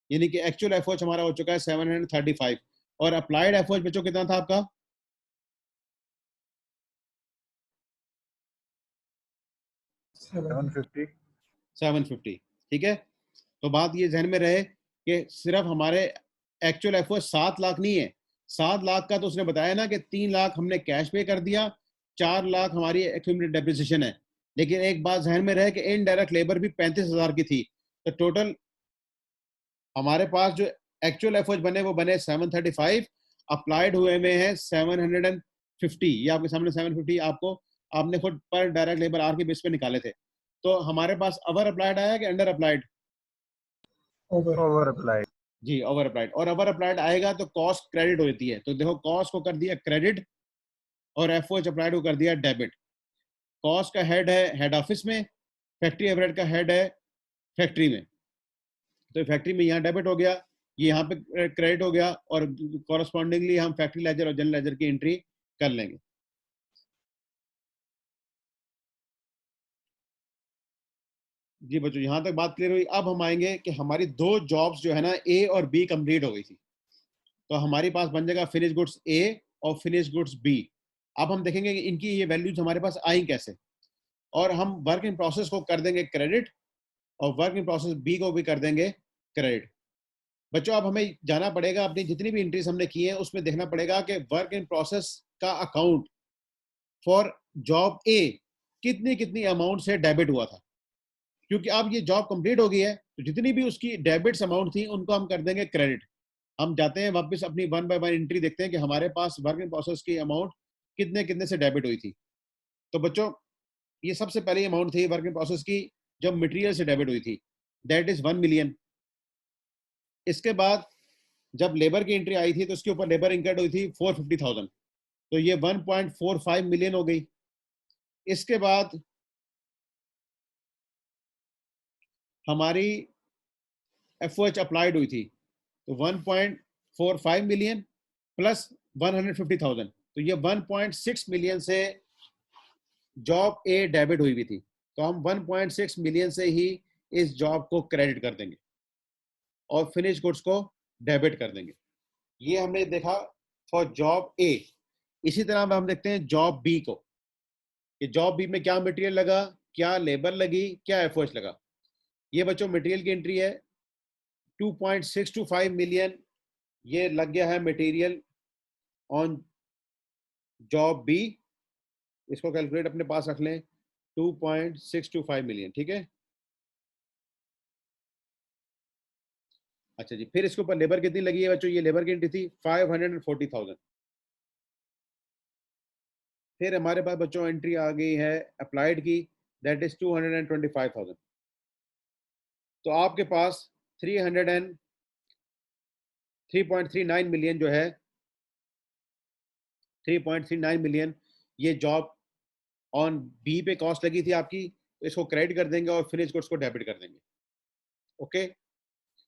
यानी कि एक्चुअल एफओच हमारा हो चुका है 735। और अप्लाइड एफओच बच्चों कितना था आपका? 750। 750। ठीक है, तो बात ये ध्यान में रहे कि सिर्फ हमारे एक्चुअल एफओच 7 लाख नहीं है। 7 लाख का तो उसने बताया ना कि 3 लाख हमने कैश पे कर दिया, 4 लाख हमारी एक्यूमुलेटेड डेप्रिसिएशन है। लेकिन एक बात ध्यान में रहे कि इनडायरेक्ट लेबर भी 35,000 की थी। तो टोटल हमारे पास जो एक्चुअल एफओएच बने वो बने 735, अप्लाइड हुए में है 750। ये आपके सामने 750 आपको आपने खुद पर डायरेक्ट लेबर आर के बेस पे निकाले थे। तो हमारे पास ओवर अप्लाइड आया कि under applied? Over. Over applied. जी ओवर अप्लाइड। और ओवर अप्लाइड आएगा तो कॉस्ट क्रेडिट होती है। तो देखो कॉस्ट को कर दिया क्रेडिट और एफओएच अप्लाइड को कर दिया डेबिट। कॉस्ट का हेड है हेड ऑफिस में, फैक्ट्री ओवरहेड का हेड है फैक्ट्री में। तो फैक्ट्री में यहाँ डेबिट हो गया, ये यहाँ पे क्रेडिट हो गया, और कॉरस्पॉन्डिंगली हम फैक्ट्री लेजर और जनरल लेजर की एंट्री कर लेंगे। जी बच्चों यहाँ तक बात क्लियर हुई। अब हम आएंगे कि हमारी दो जॉब्स जो है ना ए और बी कंप्लीट हो गई थी, तो हमारे पास बन जाएगा फिनिश गुड्स ए और फिनिश गुड्स बी। अब हम देखेंगे कि इनकी ये वैल्यूज हमारे पास आई कैसे, और हम वर्क इन प्रोसेस को कर देंगे क्रेडिट और वर्क इन प्रोसेस बी को भी कर देंगे क्रेडिट। बच्चों अब हमें जाना पड़ेगा, अपनी जितनी भी एंट्रीज हमने की है उसमें देखना पड़ेगा कि वर्क इन प्रोसेस का अकाउंट फॉर जॉब ए कितनी कितनी अमाउंट से डेबिट हुआ था, क्योंकि अब ये जॉब कंप्लीट हो गई है तो जितनी भी उसकी डेबिट्स अमाउंट थी उनको हम कर देंगे क्रेडिट। हम जाते हैं वापस अपनी 1 बाय 1 एंट्री देखते हैं कि हमारे पास वर्क इन प्रोसेस की अमाउंट कितने कितने से डेबिट हुई थी। तो बच्चों ये सबसे पहली अमाउंट थी वर्क इन प्रोसेस की जब मटेरियल से डेबिट हुई थी, दैट इज 1 मिलियन। इसके बाद जब लेबर की एंट्री आई थी तो उसके ऊपर लेबर इंकर्ड हुई थी 450,000, तो ये 1.45 मिलियन हो गई। इसके बाद हमारी एफओएच अप्लाइड हुई थी, तो 1.45 मिलियन प्लस 150,000, तो ये 1.6 मिलियन से जॉब ए डेबिट हुई थी। तो हम 1.6 मिलियन से ही इस जॉब को क्रेडिट कर देंगे और फिनिश गुड्स को डेबिट कर देंगे। ये हमने देखा फॉर जॉब ए। इसी तरह हम देखते हैं जॉब बी को, कि जॉब बी में क्या मटेरियल लगा, क्या लेबर लगी, क्या एफओएच लगा। ये बच्चों मटेरियल की एंट्री है 2.625 मिलियन, ये लग गया है मटेरियल ऑन जॉब बी। इसको कैलकुलेट अपने पास रख लें, 2.625 मिलियन, ठीक है। अच्छा जी, फिर इसके ऊपर लेबर कितनी लगी है बच्चों, ये लेबर की एंट्री थी 540,000। फिर हमारे पास बच्चों एंट्री आ गई है अप्लाइड की, दैट इज 225,000। तो आपके पास 3.39 मिलियन जो है, 3.39 मिलियन ये जॉब ऑन बी पे कॉस्ट लगी थी आपकी, तो इसको क्रेडिट कर देंगे और फिनिश गुड्स को डेबिट कर देंगे। ओके,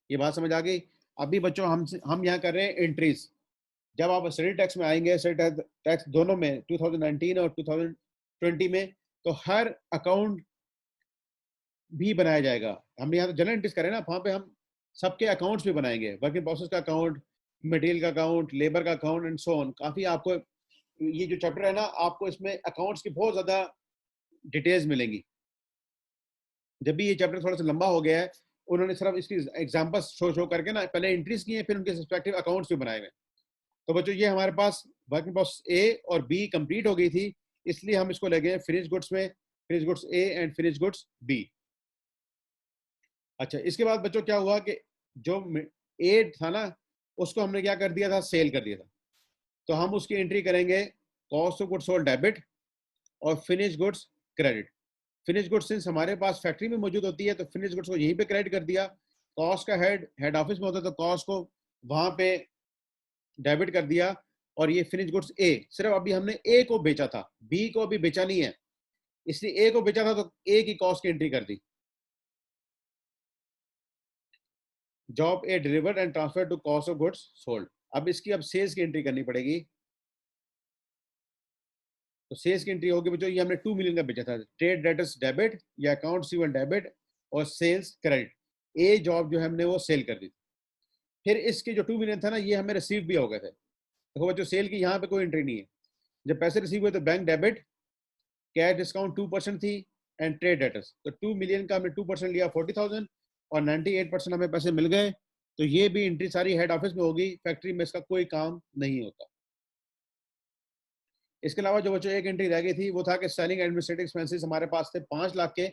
ये बात समझ आ गई। अभी बच्चों हम यहाँ कर रहे हैं एंट्रीज। जब आप स्टडी टैक्स में आएंगे, स्टडी टैक्स दोनों में 2019 और 2020 में, तो हर अकाउंट भी बनाया जाएगा। हमने यहाँ तो जनरल एंट्रीज करें ना, वहाँ पे हम सबके अकाउंट्स भी बनाएंगे, वर्क इन प्रोसेस का अकाउंट, मटेरियल का अकाउंट, लेबर का अकाउंट एंड सो ऑन। काफी आपको ये जो चैप्टर है ना, आपको इसमें अकाउंट्स की बहुत ज्यादा डिटेल्स मिलेंगी। जब भी ये चैप्टर थोड़ा सा लंबा हो गया है, उन्होंने सिर्फ इसकी एग्जांपल्स शो करके ना पहले एंट्रीज की है, फिर उनके रिस्पेक्टिव अकाउंट्स भी बनाए हुए। तो बच्चों ये हमारे पास वर्क इन प्रोसेस ए और बी कंप्लीट हो गई थी, इसलिए हम इसको लगे फिनिश गुड्स में, finish goods A and finish goods B. अच्छा, इसके बाद बच्चों क्या हुआ कि जो ए था ना, उसको हमने क्या कर दिया था, सेल कर दिया था। तो हम उसकी एंट्री करेंगे cost of goods sold debit और finish goods credit. Finish goods since हमारे पास फैक्ट्री में मौजूद होती है, तो फिनिश गुड्स को यहीं पे क्रेडिट कर दिया। कॉस्ट का हेड ऑफिस में होता है, तो कॉस्ट को वहां पे डेबिट कर दिया। और ये फिनिश गुड्स ए, सिर्फ अभी हमने ए को बेचा था, बी को अभी बेचा नहीं है, इसलिए ए को बेचा था तो ए की कॉस्ट की एंट्री कर दी। Job A delivered and transfer to cost of goods sold. अब इसकी अब सेल्स की एंट्री करनी पड़ेगी। तो सेल्स की एंट्री होगी बच्चों, ये हमने 2 मिलियन का बेचा था, ट्रेड डेटर्स डेबिट या अकाउंट रिसीवेबल डेबिट और सेल्स क्रेडिट। ए जॉब जो है हमने वो सेल कर दी। फिर इसके जो 2 मिलियन था ना, ये हमें रिसीव भी हो गए थे। देखो बच्चों सेल की यहाँ पे कोई एंट्री नहीं है। जब पैसे रिसीव हुए तो बैंक डेबिट, कैश डिस्काउंट 2% थी एंड ट्रेड डेटर्स। तो 2 मिलियन का हमने 2% लिया 40,000 और 98% हमें पैसे मिल गए। तो ये भी एंट्री सारी हेड ऑफिस में होगी, फैक्ट्री में इसका कोई काम नहीं होता। इसके अलावा जो बच्चों एक एंट्री रह गई थी वो था कि सेलिंग एडमिनिस्ट्रेटिव एक्सपेंसेस हमारे पास थे 5 लाख के,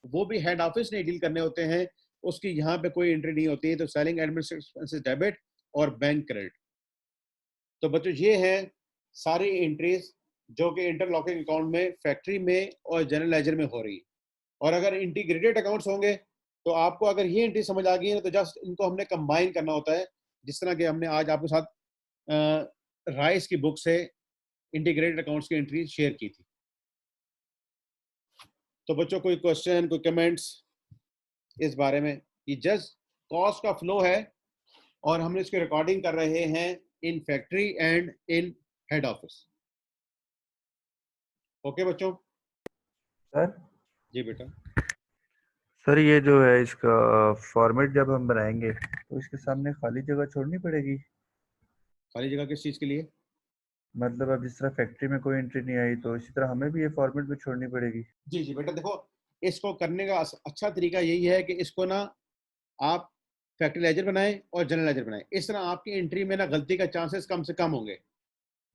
वो भी हेड ऑफिस ने डील करने होते हैं, उसकी यहाँ पे कोई एंट्री नहीं होती है। तो सेलिंग एडमिनिस्ट्रेटिव एक्सपेंसेस डेबिट और बैंक क्रेडिट। तो बच्चों ये है सारी एंट्रीज जो कि इंटरलॉकिंग अकाउंट में, फैक्ट्री में और जनरल लेजर में हो रही है। और अगर इंटीग्रेटेड अकाउंट्स होंगे तो आपको अगर ये एंट्री समझ आ गई है तो जस्ट इनको हमने कंबाइन करना होता है, जिस तरह के हमने आज आपके साथ राइस की बुक से इंटीग्रेटेड अकाउंट्स की एंट्री शेयर की थी। तो बच्चों कोई क्वेश्चन, कोई कमेंट्स इस बारे में? ये जस्ट कॉस्ट का फ्लो है और हमने इसकी रिकॉर्डिंग कर रहे हैं in factory and in head office. Okay बच्चों? सर जी बेटा। सर ये जो है इसका फॉर्मेट जब हम बनाएंगे तो इसके सामने खाली जगह छोड़नी पड़ेगी। खाली जगह किस चीज़ के लिए? मतलब अब जिस तरह फैक्ट्री में कोई एंट्री नहीं आई तो इसी तरह हमें भी ये फॉर्मेट में छोड़नी पड़ेगी। जी जी बेटा, देखो इसको करने का अच्छा तरीका यही है कि इसको ना आप फैक्ट्री लेजर बनाएं और जनरल लेजर बनाएं। इस तरह आपकी एंट्री में ना गलती का चांसेस कम से कम होंगे।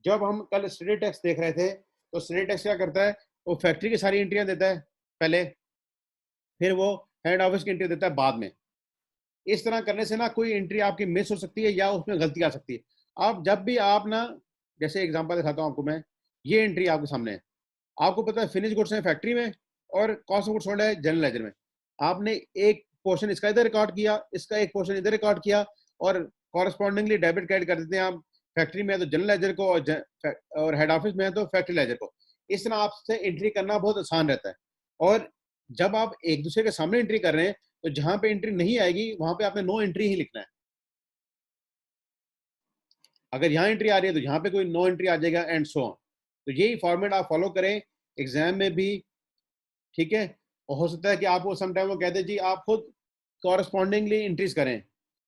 जब हम कल स्टडी टैक्स देख रहे थे तो स्टडी टैक्स क्या करता है, वो फैक्ट्री की सारी एंट्रियां देता है पहले, फिर वो हेड ऑफिस की एंट्री देता है बाद में। इस तरह करने से ना कोई एंट्री आपकी मिस हो सकती है या उसमें गलती आ सकती है। आप जब भी आप ना, जैसे एग्जांपल दिखाता हूँ आपको मैं, ये एंट्री आपके सामने है, आपको पता है फिनिश गुड्स है फैक्ट्री में और कॉस्ट ऑफ गुड्स सोल्ड है जनरल लेजर में। आपने एक पोर्शन इसका इधर रिकॉर्ड किया, इसका एक पोर्शन इधर रिकॉर्ड किया और कॉरेस्पॉन्डिंगली डेबिट क्रेडिट कर देते हैं आप। फैक्ट्री में है तो जनरल लेजर को और हेड ऑफिस में है तो फैक्ट्री लेजर को। इस तरह आपसे एंट्री करना बहुत आसान रहता है। और जब आप एक दूसरे के सामने एंट्री कर रहे हैं तो जहां पे एंट्री नहीं आएगी वहां पे आपने नो एंट्री ही लिखना है। अगर यहाँ एंट्री आ रही है तो यहाँ पे कोई नो एंट्री आ जाएगा एंड सो ऑन। तो यही फॉर्मेट आप फॉलो करें एग्जाम में भी, ठीक है। और हो सकता है कि आपको समटाइम वो कहते जी आप खुद कॉरेस्पॉन्डिंगली एंट्रीज करें,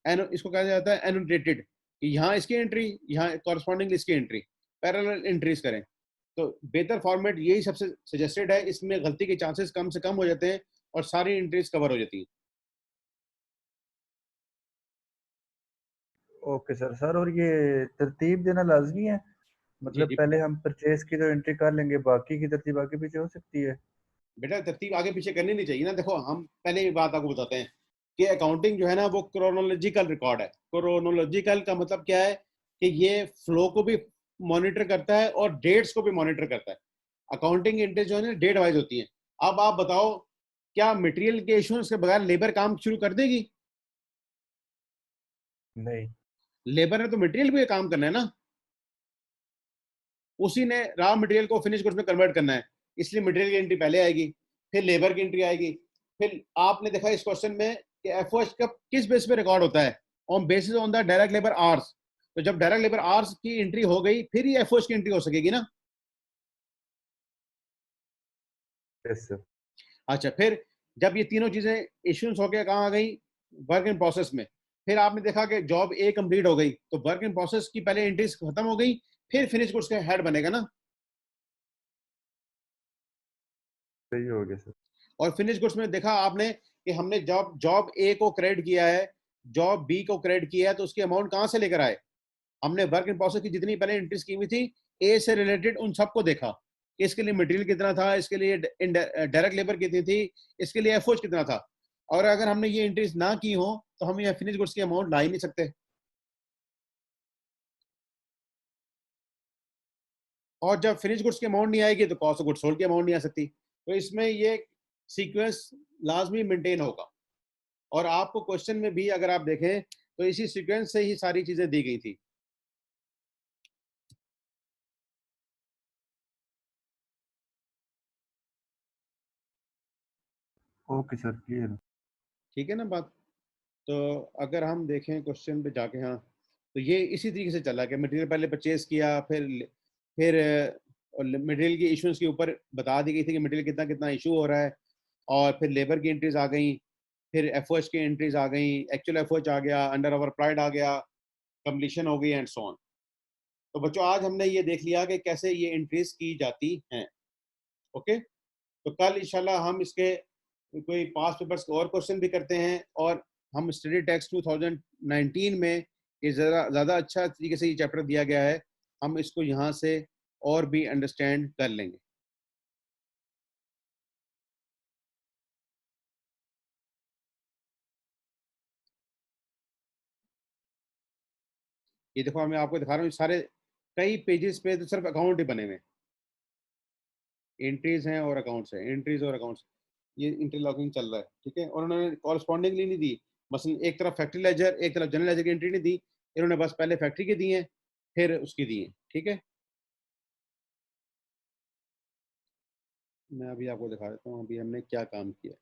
इसको कहा जाता है एनोटेटेड, कि यहाँ इसकी एंट्री, यहाँ कॉरेस्पॉन्डिंगली इसकी एंट्री, पैरेलल एंट्रीज करें। तो बेहतर फॉर्मेट यही सबसे सजेस्टेड है, इसमें गलती के चांसेस कम से कम हो जाते हैं और सारी एंट्रीज कवर हो जाती हैं। Okay sir. सर और ये तरतीब देना लाजमी है, जी मतलब जी पहले हम परचेज की तो एंट्री कर लेंगे, बाकी की तरतीब आगे पीछे हो सकती है। बेटा, तरतीब आगे पीछे करनी नहीं चाहिए ना। देखो हम पहले ही बात आपको बताते हैं कि अकाउंटिंग जो है ना वो क्रोनोलॉजिकल रिकॉर्ड है। क्रोनोलॉजिकल का मतलब क्या है कि ये फ्लो को भी मॉनिटर करता है और डेट्स को भी मॉनिटर करता है। अकाउंटिंग एंट्रीज जो है ना डेट वाइज होती हैं। अब आप बताओ, क्या मटेरियल के इशूज के बगैर लेबर काम शुरू कर देगी? नहीं। लेबर ने तो मटेरियल पे काम करना है ना, उसी ने रॉ मटेरियल को फिनिश गुड्स में कन्वर्ट करना है। इसलिए मटेरियल की एंट्री पहले आएगी, फिर लेबर की एंट्री आएगी। फिर आपने देखा इस क्वेश्चन में कि एफओएच का किस बेस पे रिकॉर्ड होता है, on basis on the direct labour hours. तो जब डायरेक्ट लेबर आवर्स की एंट्री हो गई फिर ही एफओएच की एंट्री हो सकेगी ना। Yes sir. अच्छा, फिर जब ये तीनों चीजें इश्यूज होकर कहाँ आ गई, वर्क इन प्रोसेस में। फिर आपने देखा कि जॉब ए कंप्लीट हो गई तो वर्क इन प्रोसेस की पहले एंट्रीज खत्म हो गई, फिर फिनिश गुड्स का हेड बनेगा ना। सही हो गया सर। और फिनिश गुड्स में देखा आपने कि हमने जॉब जॉब ए को क्रेडिट किया है, जॉब बी को क्रेडिट किया है, तो उसकी अमाउंट कहां से लेकर आए? हमने वर्क इन प्रोसेस की जितनी पहले एंट्रीज की हुई थी ए से रिलेटेड उन सबको देखा। इसके लिए मटेरियल कितना था, इसके लिए डायरेक्ट लेबर कितनी थी, इसके लिए एफओएच कितना था। और अगर हमने ये एंट्रीज ना की हो तो हम ये फिनिश गुड्स की अमाउंट ला ही नहीं सकते। और जब फिनिश गुड्स की अमाउंट नहीं आएगी तो कॉस्ट ऑफ गुड्स सोल्ड की अमाउंट नहीं आ सकती। तो इसमें ये सीक्वेंस लाजमी मेंटेन होगा। और आपको क्वेश्चन में भी अगर आप देखें तो इसी सीक्वेंस से ही सारी चीजें दी गई थी। Okay sir, clear. ठीक है ना बात? तो अगर हम देखें क्वेश्चन पे जाके, हाँ, तो ये इसी तरीके से चला कि मटेरियल पहले परचेज किया, फिर मटेरियल की इशूज के ऊपर बता दी गई थी कि मटेरियल कितना कितना इशू हो रहा है। और फिर लेबर की एंट्रीज आ गई, फिर एफओएच की एंट्रीज आ गई, एक्चुअल एफओएच आ गया, अंडर ओवर अप्लाइड आ गया, कंप्लीशन हो गई एंड सो ऑन। तो बच्चों आज हमने ये देख लिया कि कैसे ये एंट्रीज की जाती हैं। ओके, तो कल इंशाल्लाह हम इसके कोई पास पेपर्स के और क्वेश्चन भी करते हैं और हम स्टडी टेक्स्ट 2019 में ये ज़्यादा अच्छा तरीके से ये चैप्टर दिया गया है, हम इसको यहाँ से और भी अंडरस्टैंड कर लेंगे। ये देखो मैं आपको दिखा रहा हूँ, सारे कई पेजेस पे तो सिर्फ अकाउंट ही बने हुए हैं, एंट्रीज हैं और अकाउंट्स हैं, एंट्रीज और अकाउंट्स, ये इंटरलॉकिंग चल रहा है, ठीक है। और उन्होंने कॉरस्पॉन्डिंगली नहीं दी, मसलन एक तरफ फैक्ट्री लेजर, एक तरफ जनरल लेजर की एंट्री नहीं दी, इन्होंने बस पहले फैक्ट्री की दी है फिर उसकी दी है, ठीक है। मैं अभी आपको दिखा देता हूँ अभी हमने क्या काम किया।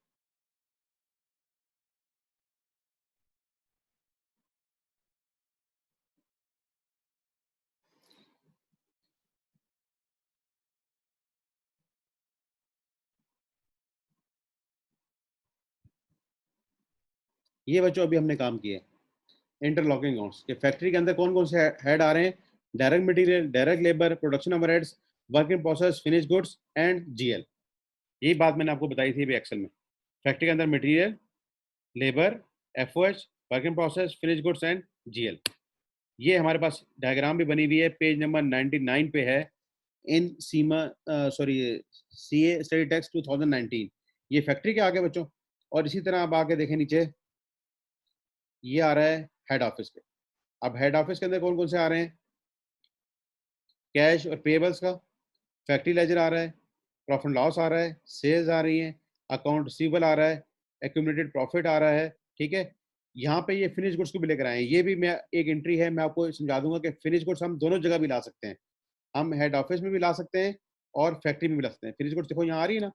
ये बच्चों अभी हमने काम किया है इंटरलॉकिंग अकाउंट्स के, फैक्ट्री के अंदर कौन कौन से हेड आ रहे हैं, direct material, direct labour, production overheads, work in process, finish goods and GL. यही बात मैंने आपको बताई थी अभी एक्सेल में। फैक्ट्री के अंदर material, labour, FOH, work in process, finish goods and GL. ये हमारे पास डायग्राम भी बनी हुई है, पेज नंबर 99 पे है इन सीमा सीए स्टडी टेक्स्ट 2019। ये फैक्ट्री के आगे बच्चों, और इसी तरह आप आके देखें नीचे, ये आ रहा है हेड ऑफिस के। अब हेड ऑफिस के अंदर कौन कौन से आ रहे हैं, कैश और पेबल्स का, फैक्ट्री लेजर आ रहा है, प्रॉफिट लॉस आ रहा है, सेल्स आ रही हैं, अकाउंट रिसीवेबल आ रहा है, एक्यूमुलेटेड प्रॉफिट आ रहा है, ठीक है। यहाँ पे ये फिनिश गुड्स को भी लेकर आए हैं, ये भी मैं एक एंट्री है, मैं आपको समझा दूंगा कि फिनिश गुड्स हम दोनों जगह भी ला सकते हैं, हम हेड ऑफिस में भी ला सकते हैं और फैक्ट्री में भी ला सकते हैं। फिनिश गुड्स देखो यहाँ आ रही है ना,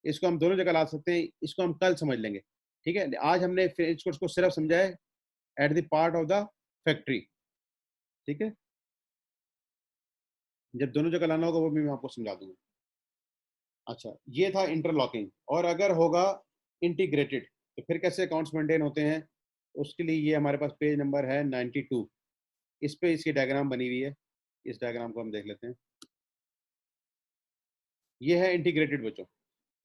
इसको हम दोनों जगह ला सकते हैं, इसको हम कल समझ लेंगे, ठीक है। आज हमने फिनिश गुड्स को सिर्फ समझा है at the part of the factory, ठीक है। जब दोनों जगह लाना होगा वो भी मैं आपको समझा दूंगा। अच्छा, ये था इंटरलॉकिंग। और अगर होगा इंटीग्रेटेड तो फिर कैसे अकाउंट्स मेंटेन होते हैं, उसके लिए ये हमारे पास पेज नंबर है 92, इस पे इसकी डायग्राम बनी हुई है, इस डायग्राम को हम देख लेते हैं। ये है इंटीग्रेटेड बच्चों,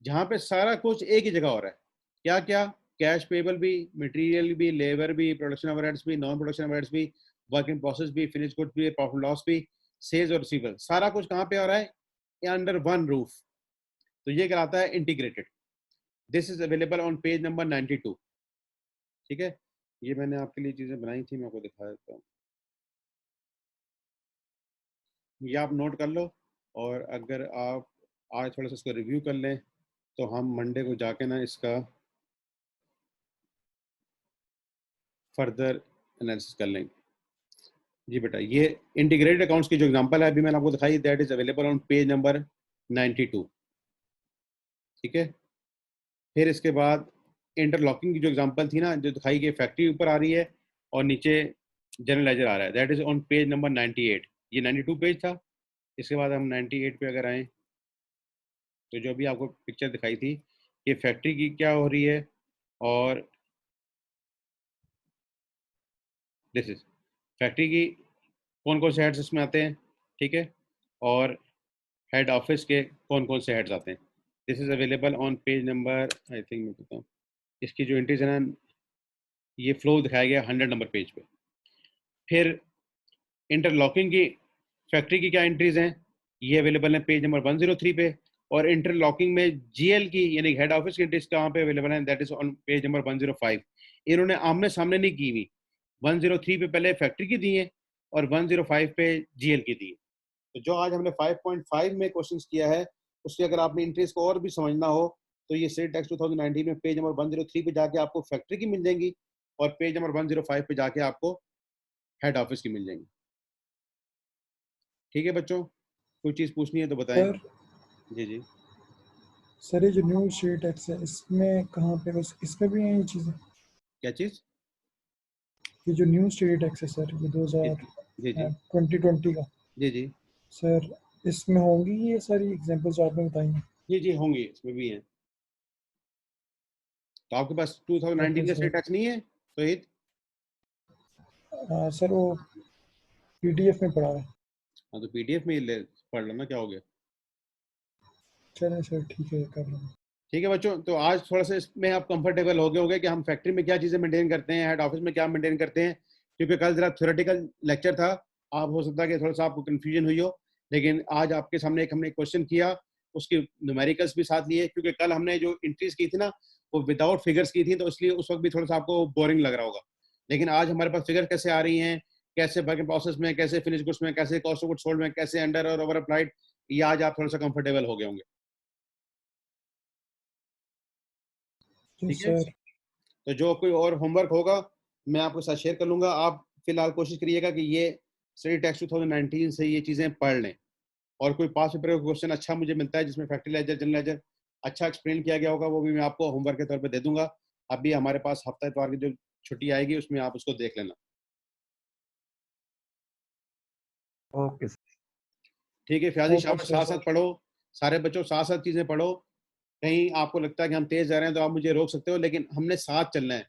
जहाँ पे सारा कुछ एक ही जगह हो रहा है। क्या क्या, कैश पेबल भी, मटेरियल भी, लेबर भी, प्रोडक्शन ओवरहेड्स भी, नॉन प्रोडक्शन ओवरहेड्स भी, वर्क इन प्रोसेस भी, फिनिश गुड्स भी, प्रॉफिट लॉस भी, सेल्स और रिसीवेबल, सारा कुछ कहाँ पे हो रहा है, अंडर वन रूफ। तो ये कहलाता है integrated. This is available on page number 92, ठीक है। ये मैंने आपके लिए चीजें बनाई थी, मैं आपको दिखा देता हूँ, ये आप नोट कर लो। और अगर आप आज थोड़ा सा इसको रिव्यू कर लें तो हम मंडे को जाके ना इसका फर्दर एनालिसिस कर लेंगे। जी बेटा, ये इंटीग्रेटेड अकाउंट्स की जो एग्जांपल है अभी मैंने आपको दिखाई, that is available on page number 92, ठीक है। फिर इसके बाद इंटरलॉकिंग की जो एग्जांपल थी ना, जो दिखाई कि फैक्ट्री ऊपर आ रही है और नीचे जनरल लेजर आ रहा है, that is on page number 98। ये 92 पेज था। इसके बाद हम 98 पे अगर आए तो जो भी आपको पिक्चर दिखाई थी कि फैक्ट्री की क्या हो रही है, और दिस इज फैक्ट्री की कौन कौन से हेड्स इसमें आते हैं, ठीक है, और हेड ऑफिस के कौन कौन से हेड्स आते हैं। This is available on page number, I think मैं बताऊँ, इसकी जो एंट्रीज है ना, ये फ्लो दिखाया गया 100 नंबर पेज पे। फिर इंटरलॉकिंग की फैक्ट्री की क्या एंट्रीज हैं, ये अवेलेबल है पेज नंबर 103 पे। और इंटरलॉकिंग में जीएल की यानी हेड ऑफिस की एंट्रीज कहाँ पे अवेलेबल है, that is on page number 105। इन्होंने आमने सामने नहीं की हुई, 103 पे पहले फैक्ट्री की दी है और 105 पे जीएल की दी है। तो जो आज हमने 5.5 में क्वेश्चंस किया है, उसके अगर आपने इंट्रीज को और भी समझना हो तो ये स्टेट टेक्स्ट 2019 में पेज नंबर 103 पे जाके आपको फैक्ट्री की मिल जाएंगी और पेज नंबर 105 पे जाके आपको हेड ऑफिस की मिल जाएंगी, ठीक है बच्चों। कोई चीज़ पूछनी है तो बताएं। सर जी जी, सर ये जो न्यू स्टेट टैक्स है इसमें कहाँ पे, बस इसमें भी हैं ये चीज़ें? क्या चीज़? ये जो न्यू स्टेट टैक्स है सर, ये जी जी जी 2020 का, जी जी सर इसमें होंगी ये सारी एग्जांपल्स जो आपने बताई हैं? जी जी होंगी, इसमें भी हैं। तो आपके पास 2019 ओके का सर। स्टेट टैक्स नहीं है तो ये, सर वो पीडीएफ में पड़ा है। हाँ तो पीडीएफ में ही पढ़ लो ना, क्या हो गया। चलें सर, ठीक है, कर लेंगे। ठीक है बच्चों, तो आज थोड़ा सा इसमें आप कंफर्टेबल हो गए होंगे कि हम फैक्ट्री में क्या चीज़ें मेंटेन करते हैं, हेड ऑफिस में क्या मेंटेन करते हैं, क्योंकि कल जरा थ्योरेटिकल लेक्चर था, आप हो सकता है कि थोड़ा सा आपको कन्फ्यूजन हुई हो, लेकिन आज आपके सामने एक हमने क्वेश्चन किया, उसके न्यूमेरिकल्स भी साथ लिए, क्योंकि कल हमने जो इंट्रीज की थी ना वो विदाउट फिगर्स की थी, तो इसलिए उस वक्त भी थोड़ा सा आपको बोरिंग लग रहा होगा। लेकिन आज हमारे पास फिगर कैसे आ रही हैं, कैसे वर्क इन प्रोसेस में, कैसे फिनिश गुड्स में, कैसे कॉस्ट ऑफ गुड्स सोल्ड में, कैसे अंडर और ओवर अप्लाइड, ये आज आप थोड़ा सा कंफर्टेबल हो गए होंगे। जी ठीक है, सर। तो जो कोई और होमवर्क होगा मैं आपके साथ शेयर कर लूंगा। आप फिलहाल कोशिश करिएगा कि ये स्टडी टेक्स्ट 2019 से ये चीज़ें पढ़ लें, और कोई पास पेपर का क्वेश्चन अच्छा मुझे मिलता है जिसमें फैक्ट्री लेजर, जनरल लेजर अच्छा एक्सप्लेन किया गया होगा, वो भी मैं आपको होमवर्क के तौर पे दे दूंगा। अभी हमारे पास हफ्ता इतवार की जो छुट्टी आएगी उसमें आप उसको देख लेना। Okay sir. ठीक है फ्याजी, ओके शाबाश, सर। साथ साथ पढ़ो, सारे बच्चों साथ साथ चीज़ें पढ़ो। कहीं आपको लगता है कि हम तेज जा रहे हैं तो आप मुझे रोक सकते हो, लेकिन हमने साथ चलना है,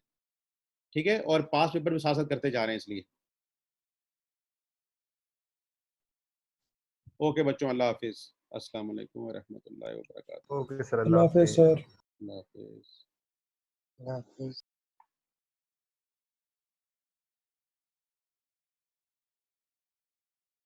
ठीक है, और पास पेपर भी साथ साथ करते जा रहे हैं इसलिए। ओके बच्चों, अल्लाह हाफिज़, अस्सलाम वालेकुम व रहमतुल्लाहि व बरकातुहू। ओके सर, अल्लाह अल्लाह हाफिज़ हाफिज़। सर। अल्लाह हाफिज़। अल्लाह हाफिज़।